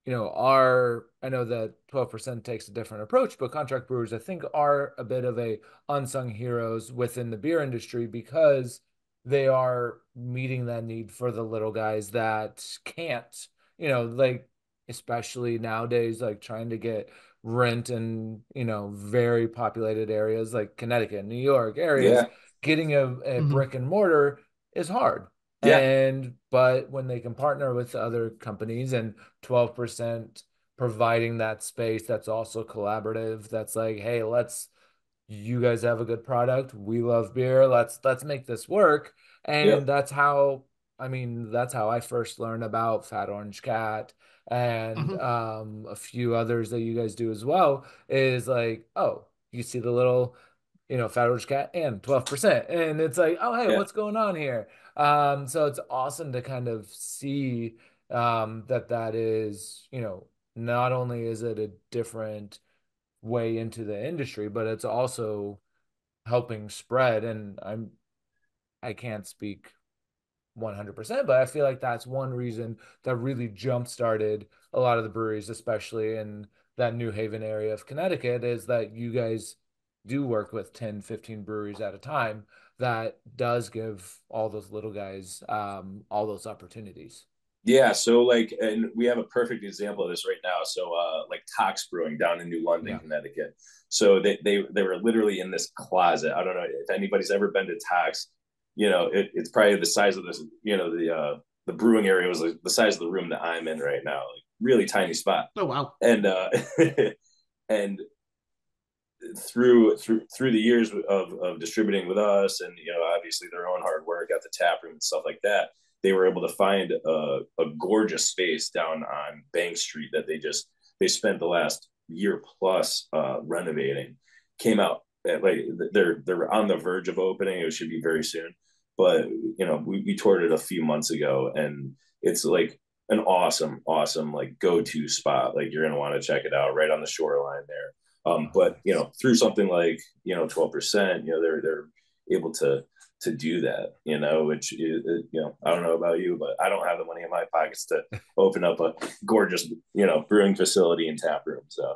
you know, are, I know that 12% takes a different approach, but contract brewers, I think, are a bit of a unsung heroes within the beer industry, because they are meeting that need for the little guys that can't, you know, like, especially nowadays, like trying to get rent in, you know, very populated areas like Connecticut, New York areas, Yeah. getting a brick and mortar is hard. Yeah. And but when they can partner with other companies, and 12% providing that space that's also collaborative, that's like, hey, you guys have a good product, we love beer, let's make this work. Yep. And that's how, I mean, that's how I first learned about Fat Orange Cat, and a few others that you guys do as well, is like, oh, you see the little, you know, Fat Orange Cat and 12%. And it's like, oh, hey, Yeah. what's going on here? So it's awesome to kind of see that is, you know, not only is it a different way into the industry, but it's also helping spread. And I can't speak 100%, but I feel like that's one reason that really jump started a lot of the breweries, especially in that New Haven area of Connecticut, is that you guys do work with 10, 15 breweries at a time. That does give all those little guys all those opportunities. Yeah, so like, and we have a perfect example of this right now. So like Tox Brewing down in New London, Yeah. Connecticut. So they were literally in this closet. I don't know if anybody's ever been to Tox. You know, it's probably the size of this, you know, the brewing area was like the size of the room that I'm in right now. Like, really tiny spot. Oh wow. And and through the years of distributing with us, and you know, obviously their own hard work at the tap room and stuff like that, they were able to find a gorgeous space down on Bank Street that they spent the last year plus renovating. Came out like they're on the verge of opening. It should be very soon, but you know, we toured it a few months ago, and it's like an awesome like go-to spot. Like, you're gonna want to check it out, right on the shoreline there. But you know, through something like, you know, 12%, you know, they're able to do that, you know, which is, you know, I don't know about you, but I don't have the money in my pockets to open up a gorgeous, you know, brewing facility and tap room. So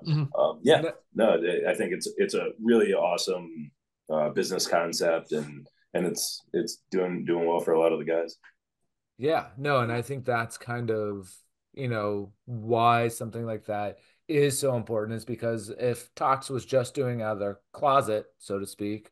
yeah, no, I think it's a really awesome business concept, and it's doing well for a lot of the guys. Yeah, no, and I think that's kind of, you know, why something like that is so important, is because if Tox was just doing out of their closet, so to speak,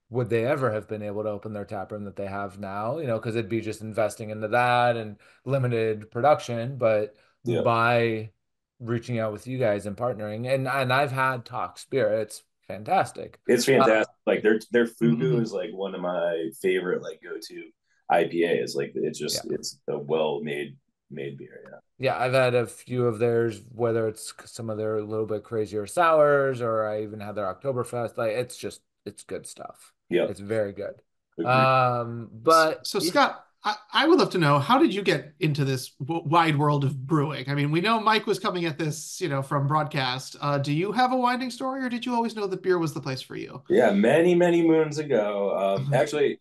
would they ever have been able to open their tap room that they have now? You know, because it'd be just investing into that and limited production. But Yeah, by reaching out with you guys and partnering, and I've had Tox beer, it's fantastic. it's fantastic. Like, their Fugu is like one of my favorite like go-to IPAs. Like, it's Yeah. just it's a well-made made beer. Yeah. Yeah, I've had a few of theirs, whether it's some of their a little bit crazier sours, or I even had their Oktoberfest. Like it's good stuff. Yep. It's very good. Agreed. But So Scott, I would love to know, how did you get into this wide world of brewing? I mean, we know Mike was coming at this, from broadcast. Do you have a winding story, or did you always know that beer was the place for you? Yeah, many, many moons ago. Actually,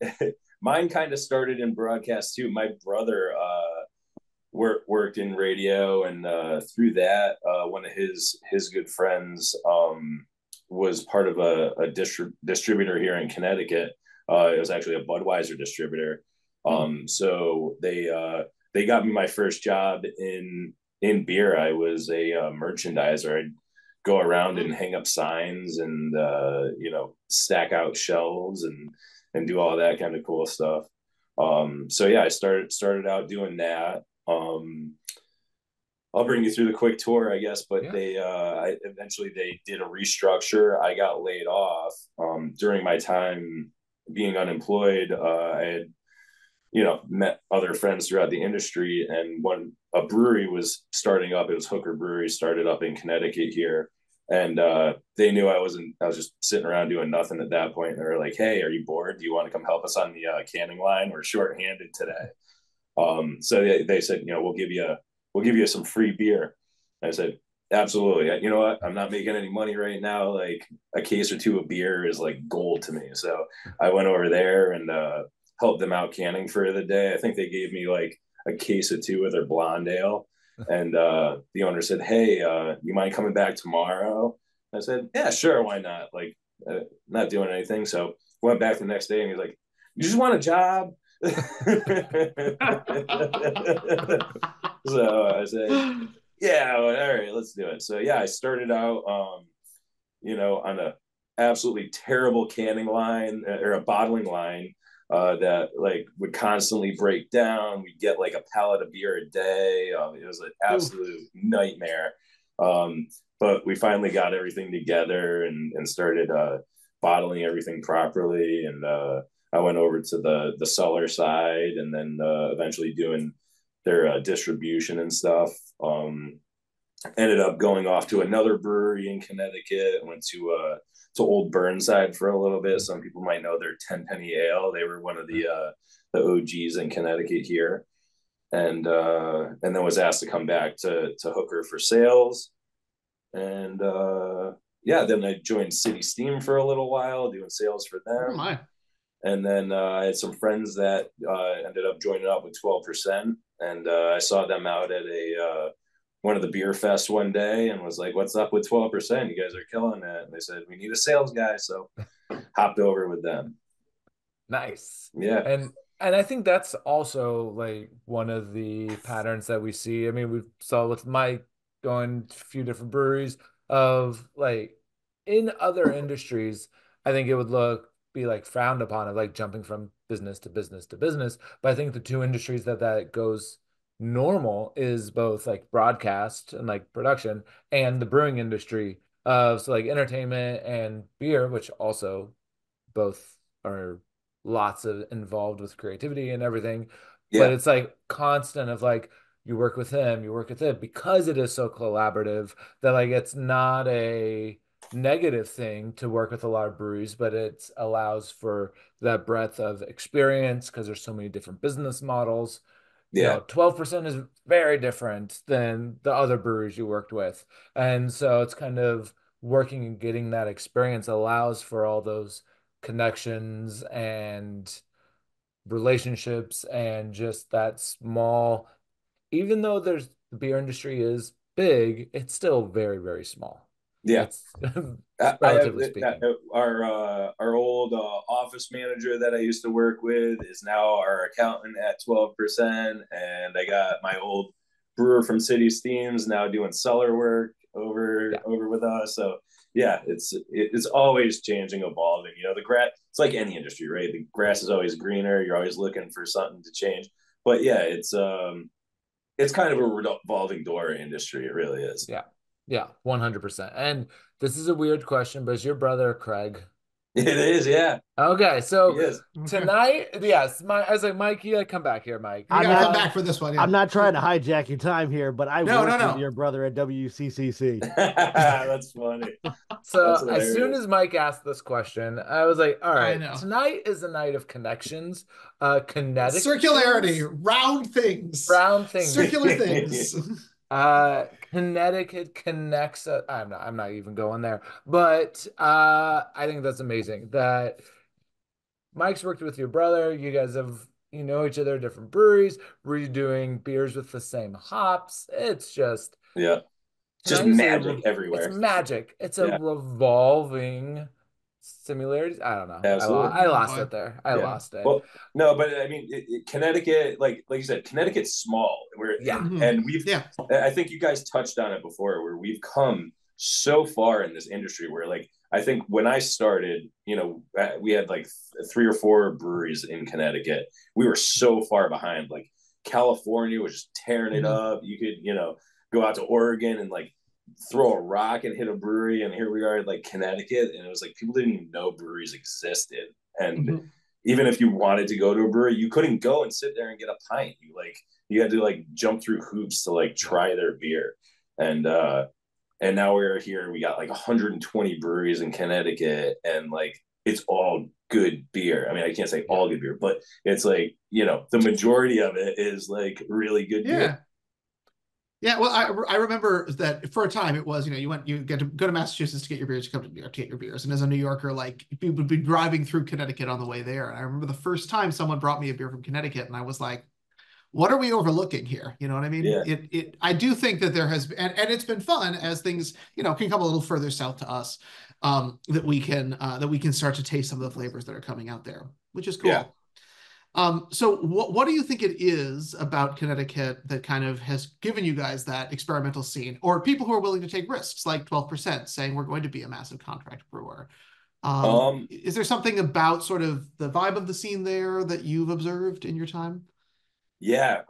mine kind of started in broadcast too. My brother worked in radio, and through that, one of his good friends was part of a distributor here in Connecticut. It was actually a Budweiser distributor. So they got me my first job in beer. I was a merchandiser. I'd go around and hang up signs and stack out shelves and do all that kind of cool stuff. So yeah, I started out doing that. I'll bring you through the quick tour, I guess, but yeah. Eventually they did a restructure. I got laid off during my time being unemployed. I had met other friends throughout the industry, and when a brewery was starting up, it was Hooker Brewery, started up in Connecticut here, and they knew I was just sitting around doing nothing at that point. And they were like, "Hey, are you bored? Do you want to come help us on the canning line? We're shorthanded today." So they said, we'll give you some free beer. I said, absolutely. You know what? I'm not making any money right now. Like, a case or two of beer is like gold to me. So I went over there and helped them out canning for the day. I think they gave me like a case or two of their blonde ale. And the owner said, "Hey, you mind coming back tomorrow?" I said, "Yeah, sure. Why not? Like, not doing anything." So went back the next day, and he's like, "You just want a job?" So I said, "Yeah, well, all right, let's do it." So yeah, I started out, on a absolutely terrible canning line or a bottling line that like would constantly break down. We'd get like a pallet of beer a day. It was an absolute nightmare. But we finally got everything together and started bottling everything properly. And I went over to the cellar side, and then eventually doing their distribution and stuff. Ended up going off to another brewery in Connecticut. Went to Old Burnside for a little bit. Some people might know their Tenpenny Ale. They were one of the OGs in Connecticut here, and then was asked to come back to Hooker for sales. And then I joined City Steam for a little while, doing sales for them. Oh my. And then I had some friends that ended up joining up with 12%, and I saw them out at one of the beer fests one day and was like, "What's up with 12%? You guys are killing it." And they said, "We need a sales guy," so hopped over with them. Nice. Yeah. And I think that's also like one of the patterns that we see. I mean, we saw with Mike going to a few different breweries of like in other industries, I think it would be like frowned upon of like jumping from business to business to business. But I think the two industries that goes normal is both like broadcast and like production and the brewing industry of so like entertainment and beer, which also both are lots of involved with creativity and everything. But Yeah. it's like constant of like you work with him, you work with it because it is so collaborative that like it's not a negative thing to work with a lot of breweries, but it allows for that breadth of experience because there's so many different business models. Yeah. 12% is very different than the other breweries you worked with. And so it's kind of working and getting that experience allows for all those connections and relationships and just that small, even though the beer industry is big, it's still very, very small. Yeah. It's relatively speaking. Our old office manager that I used to work with is now our accountant at 12%, and I got my old brewer from City Steams now doing cellar work over with us. So yeah, it's always changing, evolving. The grass. It's like any industry, right? The grass is always greener. You're always looking for something to change. But yeah, it's kind of a revolving door industry. It really is. Yeah. Yeah, 100%. And this is a weird question, but is your brother Craig? It is, yeah. Okay, He so is. tonight, yes, I was like, Mike, you gotta come back here, Mike. You I'm gotta come not back for this one, yeah. I'm not trying to hijack your time here, but I No, no, worked with no. your brother at WCCC. That's funny. That's So as soon hilarious. as Mike asked this question, I was like, all I right, know. tonight is a night of connections, kinetic Circularity, things, round things, round things. circular things. Connecticut connects. I'm not even going there, but I think that's amazing that Mike's worked with your brother. You guys have each other, different breweries, redoing beers with the same hops. It's just Yeah. Just tonight is magic it's everywhere. magic. It's a Yeah, revolving similarities. I don't know. absolutely. I Oh lost boy. it there. I Yeah. lost it. Well, no, but I mean, Connecticut, like you said, Connecticut's small. We're Yeah. and we've. Yeah. I think you guys touched on it before, where we've come so far in this industry. Where like I think when I started, we had like 3 or 4 breweries in Connecticut. We were so far behind. Like California was just tearing it Mhm. up. You could go out to Oregon and like throw a rock and hit a brewery, and here we are in like Connecticut, and it was like people didn't even know breweries existed. And Mhm. even if you wanted to go to a brewery, you couldn't go and sit there and get a pint. You had to like jump through hoops to like try their beer. And now we're here, we got like 120 breweries in Connecticut, and like it's all good beer. I mean, I can't say all good beer, but it's like, the majority of it is like really good Yeah. beer. Yeah, well, I remember that for a time it was, you get to go to Massachusetts to get your beers, you come to New York to get your beers. And as a New Yorker, like people would be driving through Connecticut on the way there. And I remember the first time someone brought me a beer from Connecticut, and I was like, what are we overlooking here? You know what I mean? Yeah. I do think that there has been, and it's been fun as things, can come a little further south to us, that we can start to taste some of the flavors that are coming out there, which is cool. Yeah. So what do you think it is about Connecticut that kind of has given you guys that experimental scene, or people who are willing to take risks, like 12%, saying we're going to be a massive contract brewer? Is there something about sort of the vibe of the scene there that you've observed in your time? Yeah,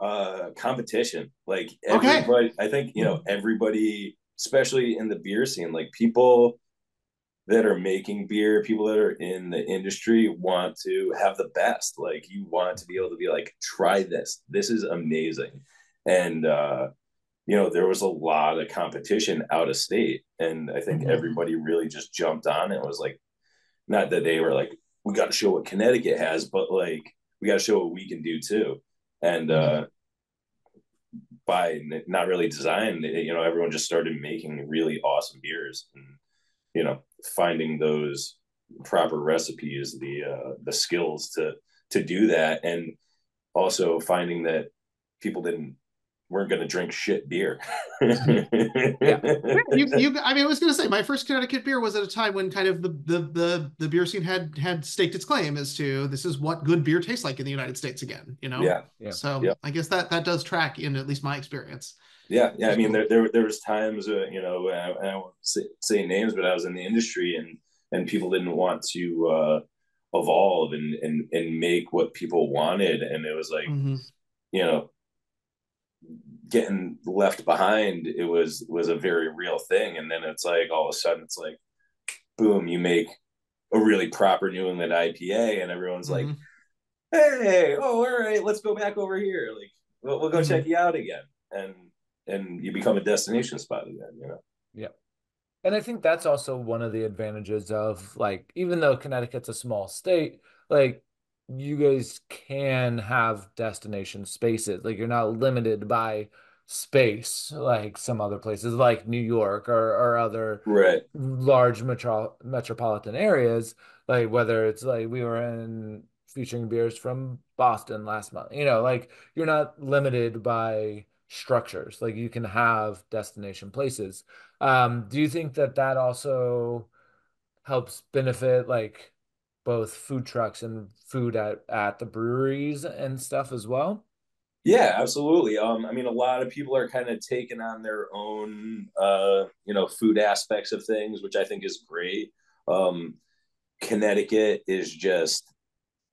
competition. Like Okay. everybody, I think, everybody, especially in the beer scene, like people that are making beer, people that are in the industry want to have the best. Like you want to be able to be like, try this. This is amazing. And there was a lot of competition out of state. And I think everybody really just jumped on it. It was like, not that they were like, we got to show what Connecticut has, but like we got to show what we can do too. And by not really design, everyone just started making really awesome beers, and finding those proper recipes, the skills to do that, and also finding that people weren't going to drink shit beer. Yeah. I mean, I was going to say my first Connecticut beer was at a time when kind of the beer scene had staked its claim as to this is what good beer tastes like in the United States again, Yeah. So yeah. I guess that does track in at least my experience. Yeah. I mean, there was times, I won't say names, but I was in the industry, and people didn't want to evolve and make what people wanted, and it was like, getting left behind. It was a very real thing. And then it's like all of a sudden it's like, boom, you make a really proper New England IPA, and everyone's like, hey, oh, all right, let's go back over here. Like we'll go check you out again, and you become a destination spot again. Yeah. And I think that's also one of the advantages of, like, even though Connecticut's a small state, like you guys can have destination spaces. Like you're not limited by space like some other places like New York or other Right. large metropolitan areas. Like whether it's like we were in featuring beers from Boston last month, like you're not limited by structures. Like you can have destination places. Do you think that also helps benefit like both food trucks and food at the breweries and stuff as well? Yeah, absolutely. I mean, a lot of people are kind of taking on their own, food aspects of things, which I think is great. Connecticut is just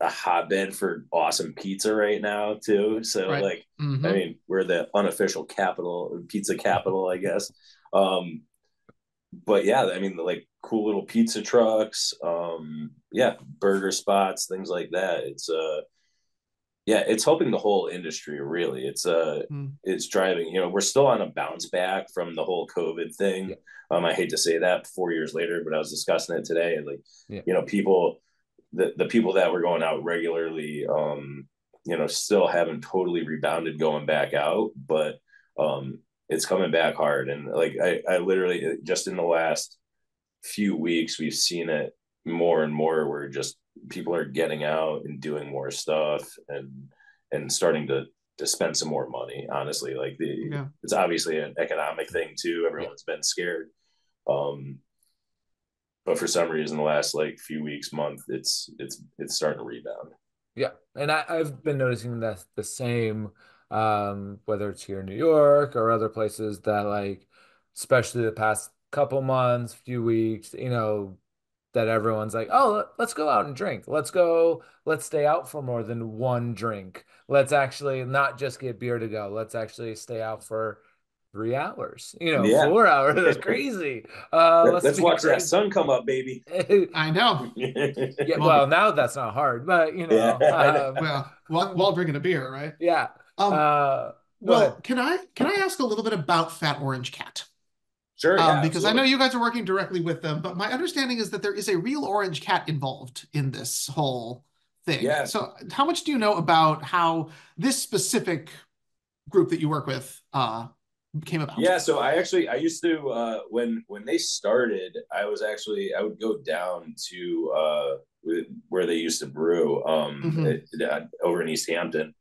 a hotbed for awesome pizza right now too. So Right. like, I mean, we're the unofficial pizza capital, I guess. but yeah, I mean, like cool little pizza trucks, yeah, burger spots, things like that. Yeah, it's helping the whole industry really. Mm. It's driving, we're still on a bounce back from the whole COVID thing. Yeah. I hate to say that 4 years later, but I was discussing it today. And like, Yeah. people, the people that were going out regularly, still haven't totally rebounded going back out, but it's coming back hard. And like, I literally just in the last few weeks, we've seen it more and more where just people are getting out and doing more stuff and starting to spend some more money. Honestly, like Yeah. it's obviously an economic thing too. Yeah. Everyone's been scared, but for some reason, the last like few weeks, month, it's starting to rebound. Yeah, and I've been noticing that the same, whether it's here in New York or other places that like, especially the past couple months, few weeks, that everyone's like, oh, let's go out and drink. Let's stay out for more than one drink. Let's actually not just get beer to go. Let's actually stay out for 3 hours, Yeah, 4 hours. That's crazy. Let's let's be watch that crazy. sun come up, baby. I know. Yeah, Well, well, now that's not hard, but Yeah, I know. well, while drinking a beer, right? yeah. Um, Go ahead. well, can I ask a little bit about Fat Orange Cat? Sure, yeah, Because I know absolutely. you guys are working directly with them, but my understanding is that there is a real orange cat involved in this whole thing. Yeah, So, how much do you know about how this specific group that you work with came about? yeah. So I used to when they started, I would go down to where they used to brew Hmm. over in East Hampton,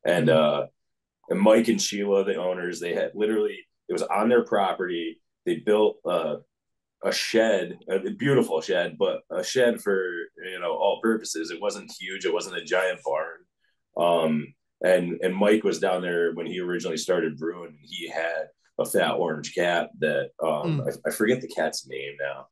and Hmm. uh and Mike and Sheila, the owners, they had literally it was on their property. They built a shed, a beautiful shed, but a shed for all purposes. It wasn't huge. It wasn't a giant barn. And Mike was down there when he originally started brewing. He had a fat orange cat that Mm. I forget the cat's name now.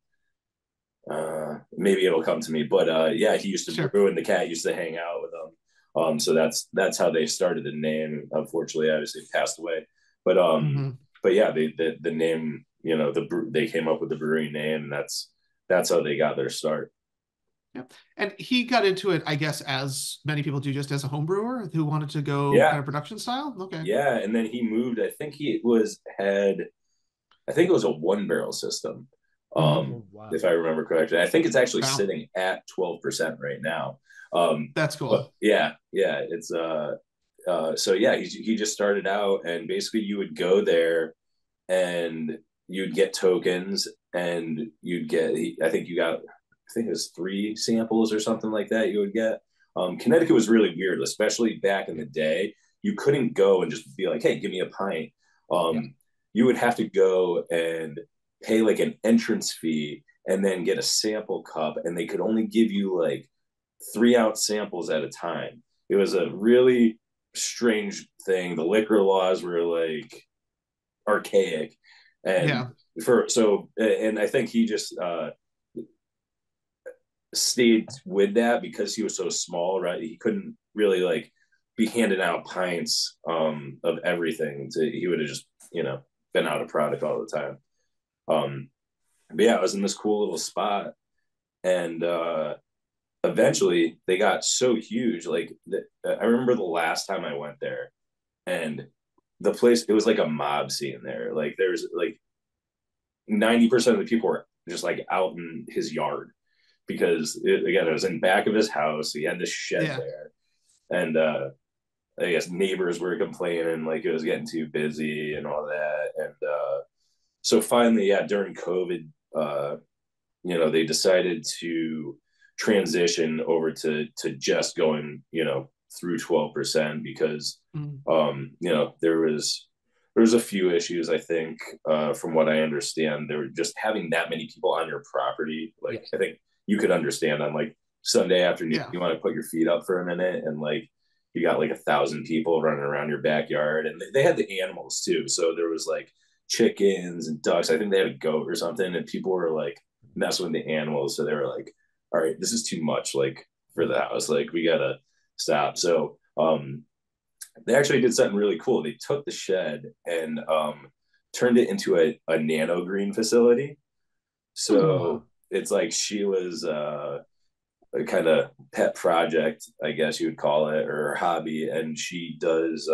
Maybe it'll come to me, but yeah, he used to Sure. brew, and the cat used to hang out with him. So that's how they started the name. Unfortunately, obviously passed away, but Hmm. yeah, the name, they came up with the brewery name, and that's how they got their start. Yeah. And he got into it, I guess, as many people do, just as a home brewer who wanted to go kind Yeah, of production style. Okay. yeah, and then he moved. I think it was a 1 barrel system, Hmm. Oh, wow. if I remember correctly. I think it's actually Wow. sitting at 12% right now. That's But cool. yeah, it's so yeah, he just started out, and basically you would go there and you'd get tokens, and you'd get I think it was 3 samples or something like that you would get. Connecticut was really weird, especially back in Yeah. the day. You couldn't go and just be like, hey, give me a pint. Yeah. You would have to go and pay like an entrance fee and then get a sample cup, and they could only give you like 3 ounce samples at a time. It was a really strange thing. The liquor laws were like archaic, and Yeah. and I think he just stayed with that because he was so small, right? He couldn't really like be handing out pints of everything. He would have just been out of product all the time. Um, but yeah, I was in this cool little spot, and eventually they got so huge. I remember the last time I went there, and the place, it was like a mob scene there. Like there's like 90% of the people were just like out in his yard because again, it was in back of his house. He had this shed Yeah. there, and I guess neighbors were complaining like it was getting too busy and all that. And so finally, yeah, during COVID, they decided to transition over to just going, through 12% because, Mm. there was a few issues, I think, from what I understand. They were just having that many people on your property. Like, Yes. I think you could understand on like Sunday afternoon, Yeah. you want to put your feet up for a minute, and like you got like 1,000 people running around your backyard, and they had the animals too. So there was like chickens and ducks. I think they had a goat or something, and people were like messing with the animals. So they were like, all right, this is too much, like for the house. Like we gotta stop. So they actually did something really cool. They took the shed and turned it into a nano green facility. So it's like Sheila's kind of pet project, I guess you would call it, or her hobby. And she does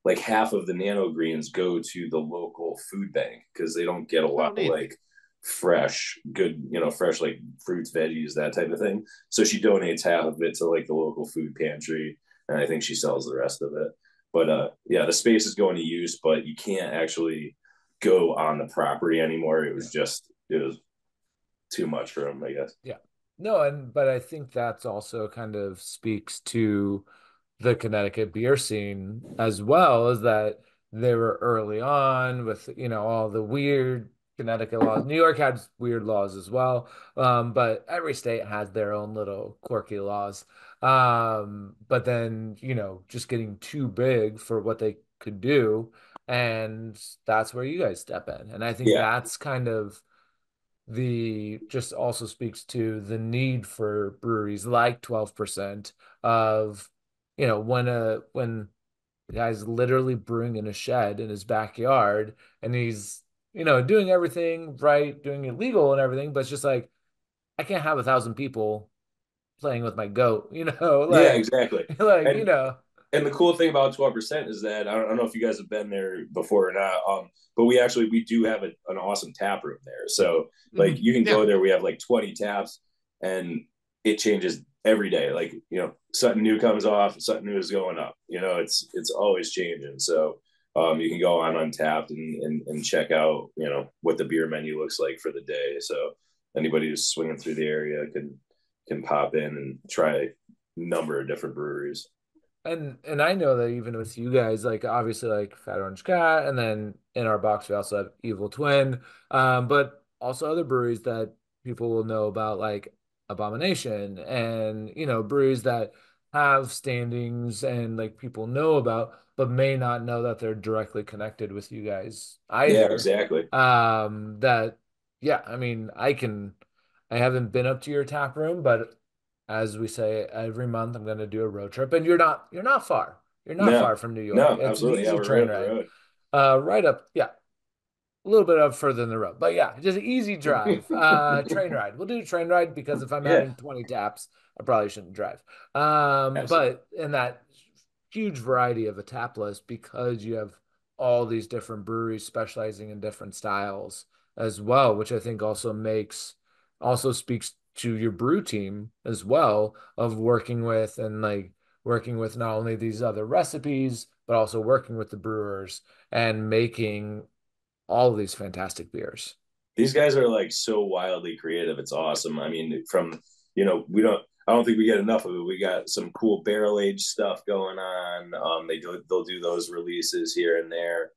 like half of the nano greens go to the local food bank because they don't get a lot of like fresh, good, fresh like fruits, veggies, that type of thing. So she donates half of it to like the local food pantry, and I think she sells the rest of it. But yeah, the space is going to use, but you can't actually go on the property anymore. It was too much for him, I guess. Yeah. No, but I think that's also kind of speaks to the Connecticut beer scene as well, is that they were early on with, all the weird Connecticut laws. New York had weird laws as well. But every state has their own little quirky laws. But then, just getting too big for what they could do. And that's where you guys step in. And I think Yeah. that's kind of the just also speaks to the need for breweries like 12% of, when the guy's literally brewing in a shed in his backyard and he's, doing everything right, doing it legal and everything, but it's just like, I can't have 1,000 people playing with my goat, Yeah, like, exactly. like, And the cool thing about 12% is that I don't know if you guys have been there before or not, but we do have an awesome tap room there. So like you can go there. We have like 20 taps, and it changes every day. Like something new comes off, something new is going up. It's always changing. So you can go on Untapped and check out what the beer menu looks like for the day. So anybody who's swinging through the area can pop in and try a number of different breweries. And I know that even with you guys, like obviously like Fat Orange Cat, and then in our box we also have Evil Twin, but also other breweries that people will know about, like Abomination, and breweries that have standings and like people know about, but may not know that they're directly connected with you guys Yeah, either. exactly. That yeah, I mean I haven't been up to your tap room, but as we say every month, I'm going to do a road trip, and you're not far. You're not No, far from New York. no, It's an absolutely. Yeah, easy we're right train up the ride. road. Right up, yeah, a little bit up further than the road, but yeah, just an easy drive. Train ride. We'll do a train ride because if I'm Yeah, having 20 taps, I probably shouldn't drive. absolutely. But in that huge variety of a tap list, because you have all these different breweries specializing in different styles as well, which I think also speaks to your brew team as well, of working with not only these other recipes, but also working with the brewers and making all of these fantastic beers. These guys are like so wildly creative. It's awesome. I mean, I don't think we get enough of it. We got some cool barrel age stuff going on. They'll do those releases here and there.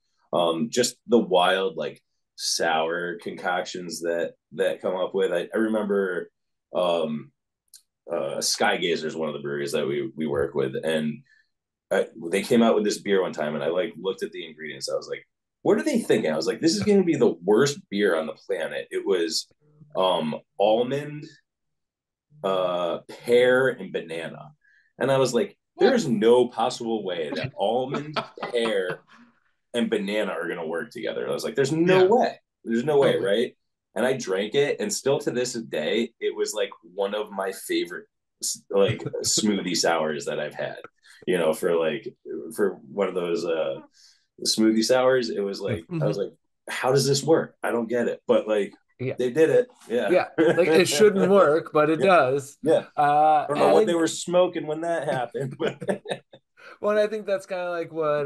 Just the wild like sour concoctions that come up with. I remember Skygazer is one of the breweries that we work with, and they came out with this beer one time, and I like looked at the ingredients. I was like, what are they thinking? I was like, this is going to be the worst beer on the planet. It was almond, pear, and banana, and I was like, there is no possible way that almond, pear, and banana are going to work together. I was like, there's no way. There's no way, right? And I drank it, and still to this day, it was like one of my favorite like smoothie sours that I've had. For one of those smoothie sours, it was like I was like, how does this work? I don't get it, but like Yeah. they did it. Yeah, Yeah, like it shouldn't work, but it does. Yeah, I don't know what they were smoking when that happened. Well, and I think that's kind of like what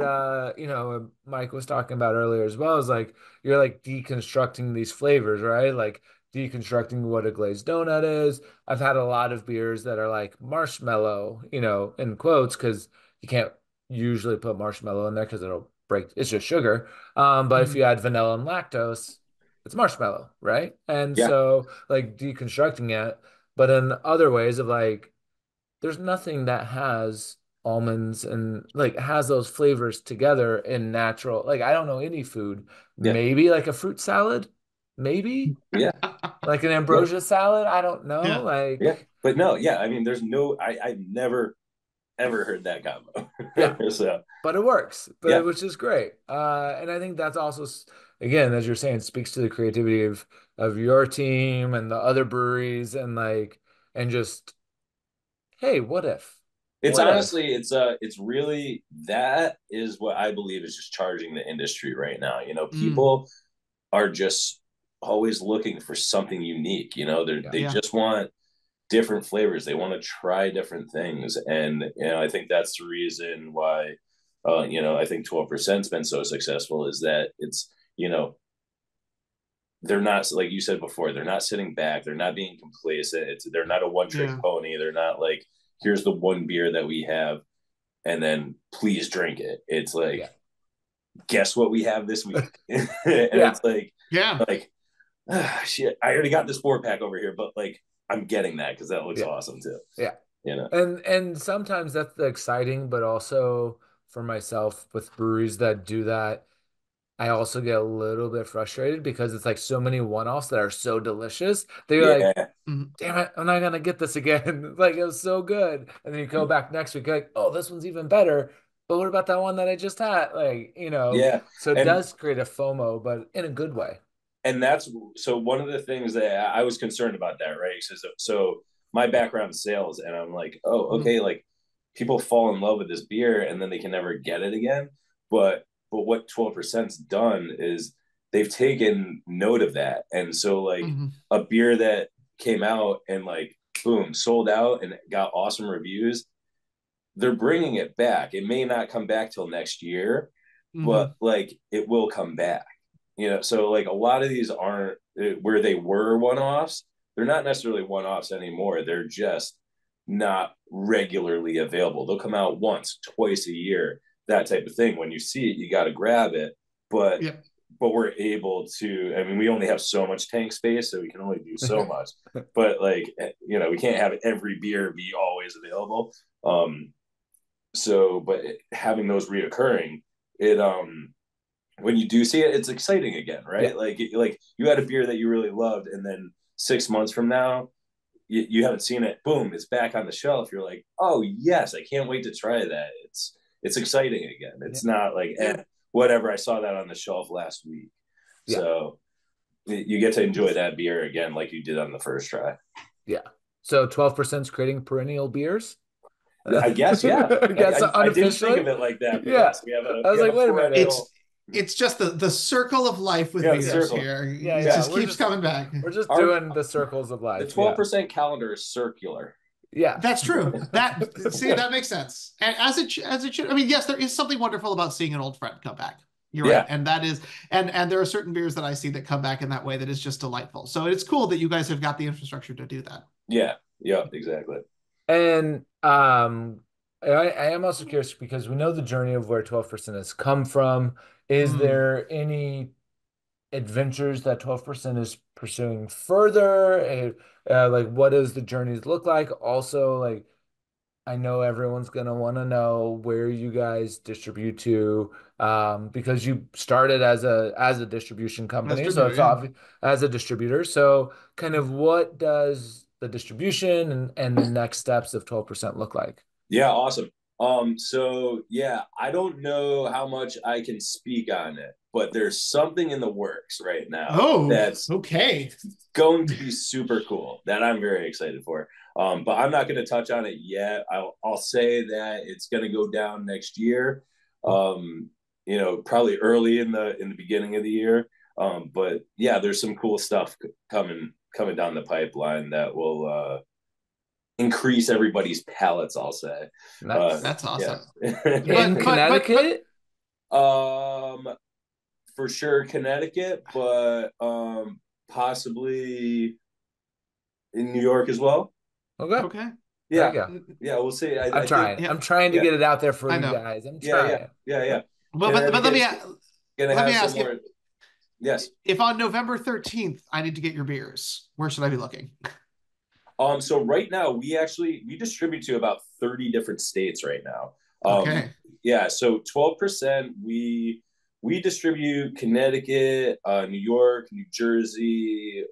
Mike was talking about earlier as well, is like you're like deconstructing these flavors, right? Like deconstructing what a glazed donut is. I've had a lot of beers that are like marshmallow, in quotes, because you can't usually put marshmallow in there because it'll break. It's just sugar. But if you add vanilla and lactose, it's marshmallow, right? And Yeah, so like deconstructing it, but in other ways of like there's nothing that has almonds and like has those flavors together in natural. Like I don't know any food. yeah, Maybe like a fruit salad, maybe yeah, like an yeah, ambrosia salad. I don't know. yeah. Like But no, yeah. I mean, there's no. I've never ever heard that combo. yeah, So but it works, yeah, which is great. And I think that's also again, as you're saying, speaks to the creativity of your team and the other breweries, and like, and just, hey, what if? It's What if? honestly, it's really, that is what I believe is just charging the industry right now. You know, Mm, people are just always looking for something unique. You know, Yeah. they yeah. just want different flavors. They want to try different things, and you know, I think that's the reason why. You know, I think 12%'s been so successful is that it's, you know, they're not, like you said before, they're not sitting back, they're not being complacent. They're not a one trick Yeah. pony. They're not like, here's the one beer that we have, and then please drink it. It's like, Yeah. guess what we have this week, and Yeah. it's Yeah. like shit, I already got this 4-pack over here, but like I'm getting that because that looks Yeah. awesome too. Yeah. You know. And sometimes that's the exciting, but also for myself with breweries that do that, I also get a little bit frustrated because it's like so many one-offs that are so delicious. They're like, Yeah. Mhm. damn it, I'm not gonna get this again. Like it was so good. And then you go back next week, like, oh, this one's even better. But what about that one that I just had? Like, Yeah. so it And does create a FOMO, but in a good way. that's so one of the things that I was concerned about that, right? So my background is sales, and I'm like, oh, Mhm. okay, like people fall in love with this beer and then they can never get it again. But what 12%'s done is they've taken note of that. And so like Mhm. a beer that came out and like boom, sold out and got awesome reviews, they're bringing it back. It may not come back till next year, but Mhm. like it will come back. You know, so like a lot of these aren't where they were one offs. They're not necessarily one offs anymore. They're just not regularly available. They'll come out once, twice a year, that type of thing. When you see it, you got to grab it. But Yep. we're able to. I mean, we only have so much tank space, so we can only do so much. But like, you know, we can't have every beer be always available. So, but having those reoccurring, it when you do see it, it's exciting again, Yeah. right? Like you had a beer that you really loved, and then 6 months from now, you haven't seen it. Boom, it's back on the shelf. You're like, oh yes, I can't wait to try that. It's exciting again. Yeah. It's not like whatever. I saw that on the shelf last week, Yeah. so you get to enjoy that beer again, like you did on the first try. Yeah. So 12% is creating perennial beers? I guess, yeah. I guess I didn't think unofficially. of it like that, but Yeah. yes, we have a I was like, wait a minute. It's perennial. it's just the circle of life with Yeah, the beers circle. here. Yeah, It yeah. just keeps coming back. We're just Our doing the circles of the life. 12% calendar is circular. Yeah. That's true. That makes sense. And as it should. I mean, yes, there is something wonderful about seeing an old friend come back. You're Yeah. right. And that is and there are certain beers that I see that come back in that way that is just delightful. So it's cool that you guys have got the infrastructure to do that. Yeah. Yeah, exactly. And I am also curious because we know the journey of where 12% has come from. Is Mm. there any adventures that 12% is pursuing further? Like, what does the journeys look like? Also, like, I know everyone's gonna want to know where you guys distribute to, because you started as a distribution company, so Distributor, it's yeah. obvious as a distributor. So, kind of, what does the distribution and the next steps of 12% look like? Yeah, awesome. So yeah, I don't know how much I can speak on it, but there's something in the works right now Oh, that's okay. going to be super cool that I'm very excited for. But I'm not going to touch on it yet. I'll say that it's going to go down next year. You know, probably early in the beginning of the year. But yeah, there's some cool stuff coming down the pipeline that will increase everybody's palates, I'll say. Nice. That's awesome. Yeah. In Connecticut? For sure Connecticut, but possibly in New York as well. Okay. Okay. There you Yeah, go. yeah, we'll see. I'm I think, trying. Yeah, I'm trying to yeah, get it out there for I you know. guys. I'm yeah, trying. yeah. Well, but Connecticut's gonna let me have some ask more. Yes. if on November 13th I need to get your beers, where should I be looking? So right now we distribute to about 30 different states right now. Okay. Yeah. So 12% we distribute Connecticut, New York, New Jersey,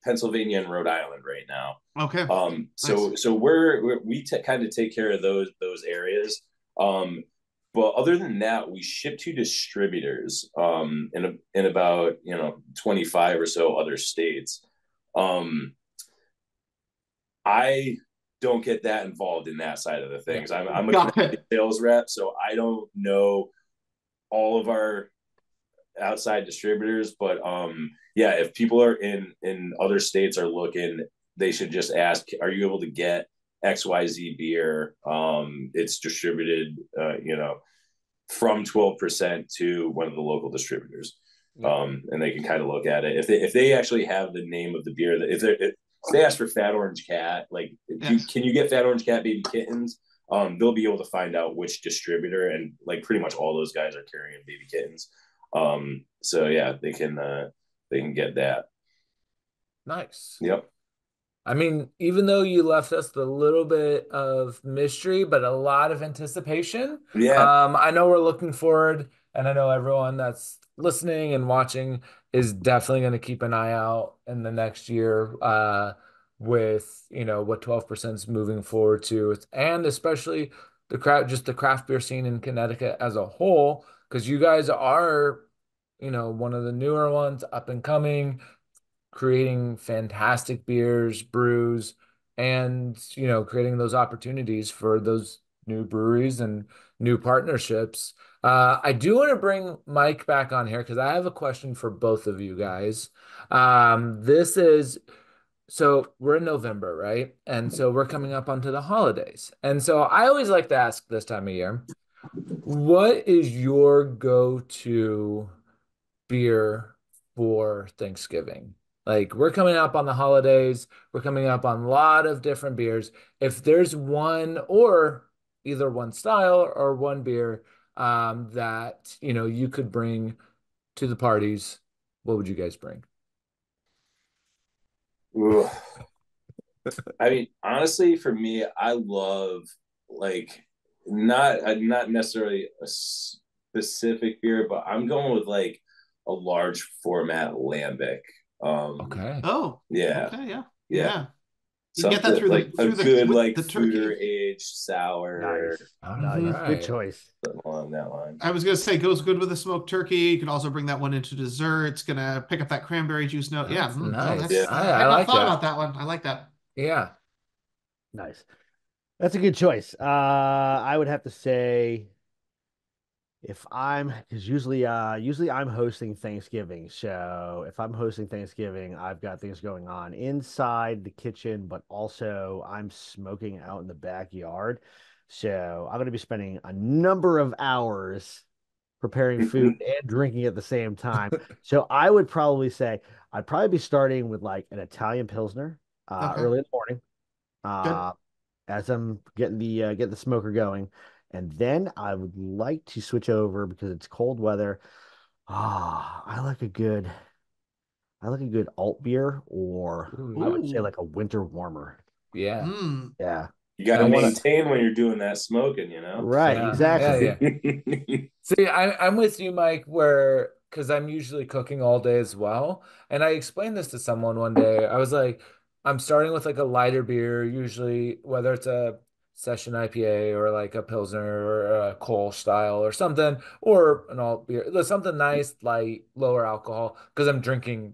Pennsylvania, and Rhode Island right now. Okay. So Nice. we kind of take care of those areas. but other than that, we ship to distributors in about 25 or so other states. I don't get that involved in that side of the things. I'm a sales rep, so I don't know all of our outside distributors, but yeah, if people are in other states are looking, they should just ask, are you able to get XYZ beer? It's distributed from 12% to one of the local distributors. And they can kind of look at it. If they actually have the name of the beer, if they ask for Fat Orange Cat, like, can you get Fat Orange Cat Baby Kittens? They'll be able to find out which distributor, and like pretty much all those guys are carrying Baby Kittens. So yeah, they can get that. Nice. Yep. I mean, even though you left us the little bit of mystery, but a lot of anticipation. Yeah. I know we're looking forward, and I know everyone that's listening and watching is definitely going to keep an eye out in the next year, with, what 12% is moving forward to, and especially the craft beer scene in Connecticut as a whole, because you guys are, one of the newer ones, up and coming, creating fantastic beers, brews, and creating those opportunities for those new breweries and new partnerships. I do want to bring Mike back on here because I have a question for both of you guys. This is So we're in November, right? And so we're coming up onto the holidays. And so I always like to ask this time of year, what is your go-to beer for Thanksgiving? Like, we're coming up on the holidays, we're coming up on a lot of different beers. If there's one, or either one style or one beer, that you could bring to the parties, what would you guys bring? Ooh. I mean, honestly, for me, I love, like, not necessarily a specific beer, but I'm going with like a large format lambic. Okay. Oh, Yeah. okay, yeah. Yeah. You get that through like the good with the foeder turkey. aged sour. Nice. All Nice. right. Good choice. Along that line. I was gonna say goes good with the smoked turkey. You could also bring that one into dessert. It's gonna pick up that cranberry juice note. Yeah, That's no, nice. Yeah. I I had not like thought that. about that one. I like that. Yeah. Nice. That's a good choice. I would have to say, because usually I'm hosting Thanksgiving. So if I'm hosting Thanksgiving, I've got things going on inside the kitchen, but also I'm smoking out in the backyard. So I'm going to be spending a number of hours preparing food and drinking at the same time. So I would probably say I'd probably be starting with like an Italian Pilsner, Okay. early in the morning, Good. as I'm getting the smoker going. And then I would like to switch over because it's cold weather. I like a good alt beer, or I would say Ooh. like a winter warmer. Yeah. Yeah. You got And to I wanna maintain when you're doing that smoking, Right, Yeah. exactly. Yeah. See, I'm with you, Mike, because I'm usually cooking all day as well. And I explained this to someone one day. I was like, I'm starting with like a lighter beer, usually, whether it's a session IPA or like a Pilsner or a Kolsch style or something, or an alt beer. There's something nice, light, lower alcohol, because I'm drinking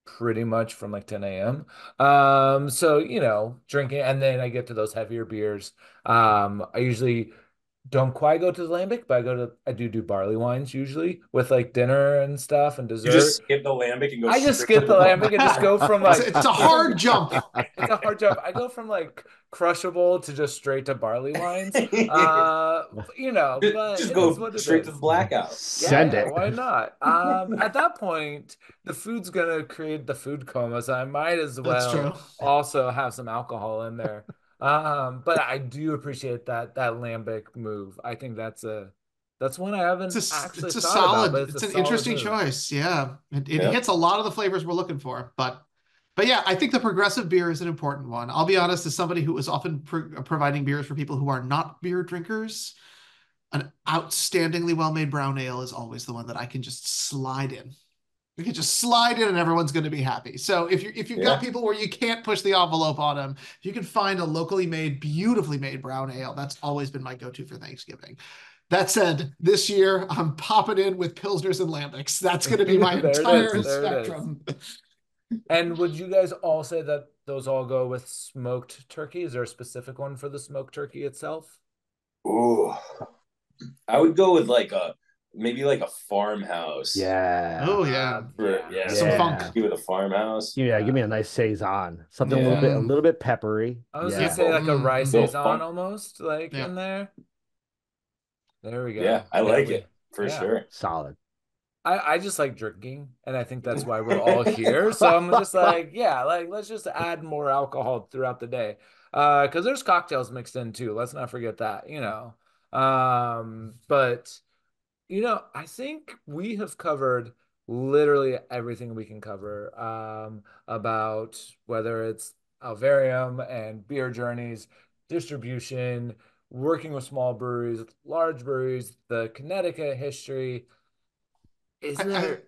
pretty much from like 10 a.m. So, drinking, and then I get to those heavier beers. I usually don't quite go to the lambic, but I do barley wines usually with like dinner and stuff and You dessert. just skip the lambic and go I just straight skip to the the lambic and just go from like It's a hard jump. it's a hard jump. I go from like crushable to just straight to barley wines. But just it is go what it straight to the is. blackout. Send Yeah, it. why not? At that point, the food's gonna create the food coma, so I might as That's well true. also have some alcohol in there. But I do appreciate that lambic move. I think that's one I haven't actually It's a thought about, but solid, it's a it's an solid interesting move. choice. Yeah. It Yep. hits a lot of the flavors we're looking for, but yeah, I think the progressive beer is an important one. I'll be honest, as somebody who is often providing beers for people who are not beer drinkers, an outstandingly well-made brown ale is always the one that I can just slide in. We can just slide in and everyone's going to be happy. So if you've got people where you can't push the envelope on them, if you can find a locally made, beautifully made brown ale, that's always been my go-to for Thanksgiving. That said, this year I'm popping in with Pilsners and Lambics. That's going to be my There it entire is, there it is. spectrum. And would you guys all say that those all go with smoked turkey? Is there a specific one for the smoked turkey itself? Ooh, I would go with maybe like a farmhouse. Yeah. Oh yeah. Yeah, Some Yeah. funk. with a farmhouse. Yeah, give me a nice saison. Something a Yeah. little bit peppery. I was Yeah. gonna say like a rice Mm. Little saison funk. almost, like Yeah. in there. There we go. Yeah, I like we- it for yeah. sure. Solid. I just like drinking, and I think that's why we're all here. So I'm just like, yeah, like let's just add more alcohol throughout the day. Because there's cocktails mixed in too. Let's not forget that, you know. But I think we have covered literally everything we can cover about whether it's Alvarium and beer journeys, distribution, working with small breweries, large breweries, the Connecticut history. Is there,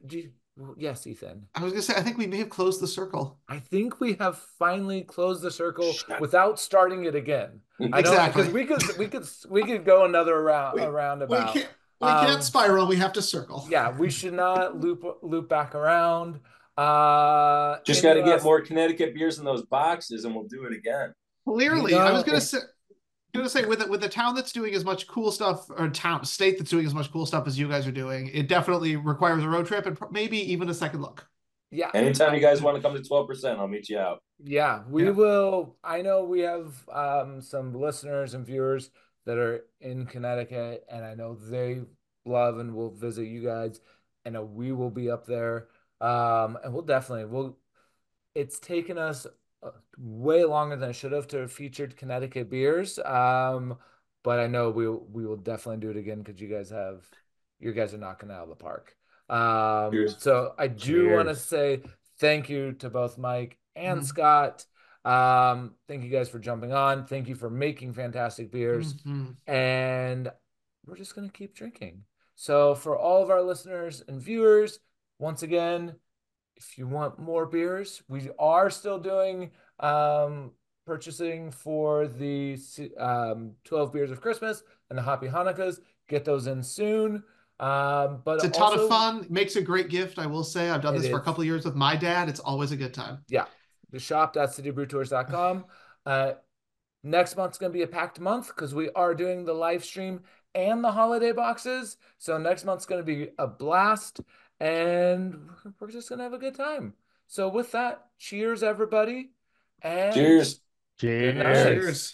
yes, Ethan. I was going to say, I think we may have closed the circle. I think we have finally closed the circle without starting it again. I don't, Exactly. because we could go another roundabout. We can't spiral. We have to circle. Yeah, we should not loop back around. Just got to get more Connecticut beers in those boxes, and we'll do it again. Clearly, I was going to say with a town that's doing as much cool stuff, or state that's doing as much cool stuff as you guys are doing, it definitely requires a road trip and maybe even a second look. Yeah. Anytime you guys want to come to 12%, I'll meet you out. Yeah, we will. I know we have some listeners and viewers that are in Connecticut, and I know they love and will visit you guys. And we will be up there. And it's taken us way longer than it should have to have featured Connecticut beers. But I know we will definitely do it again because you guys are knocking it out of the park. So I do want to say thank you to both Mike and Scott. Thank you guys for jumping on. Thank you for making fantastic beers. And we're just going to keep drinking. So for all of our listeners and viewers, once again, if you want more beers, we are still doing purchasing for the 12 beers of Christmas and the Hoppy Hanukkahs. Get those in soon. But it's a ton of fun. Makes a great gift, I will say. I've done this for a couple of years with my dad. It's always a good time. Yeah. The shop.citybrewtours.com. Next month's going to be a packed month because we are doing the live stream and the holiday boxes. So next month's going to be a blast, and we're just going to have a good time. So with that, cheers, everybody. And cheers. Cheers. Cheers.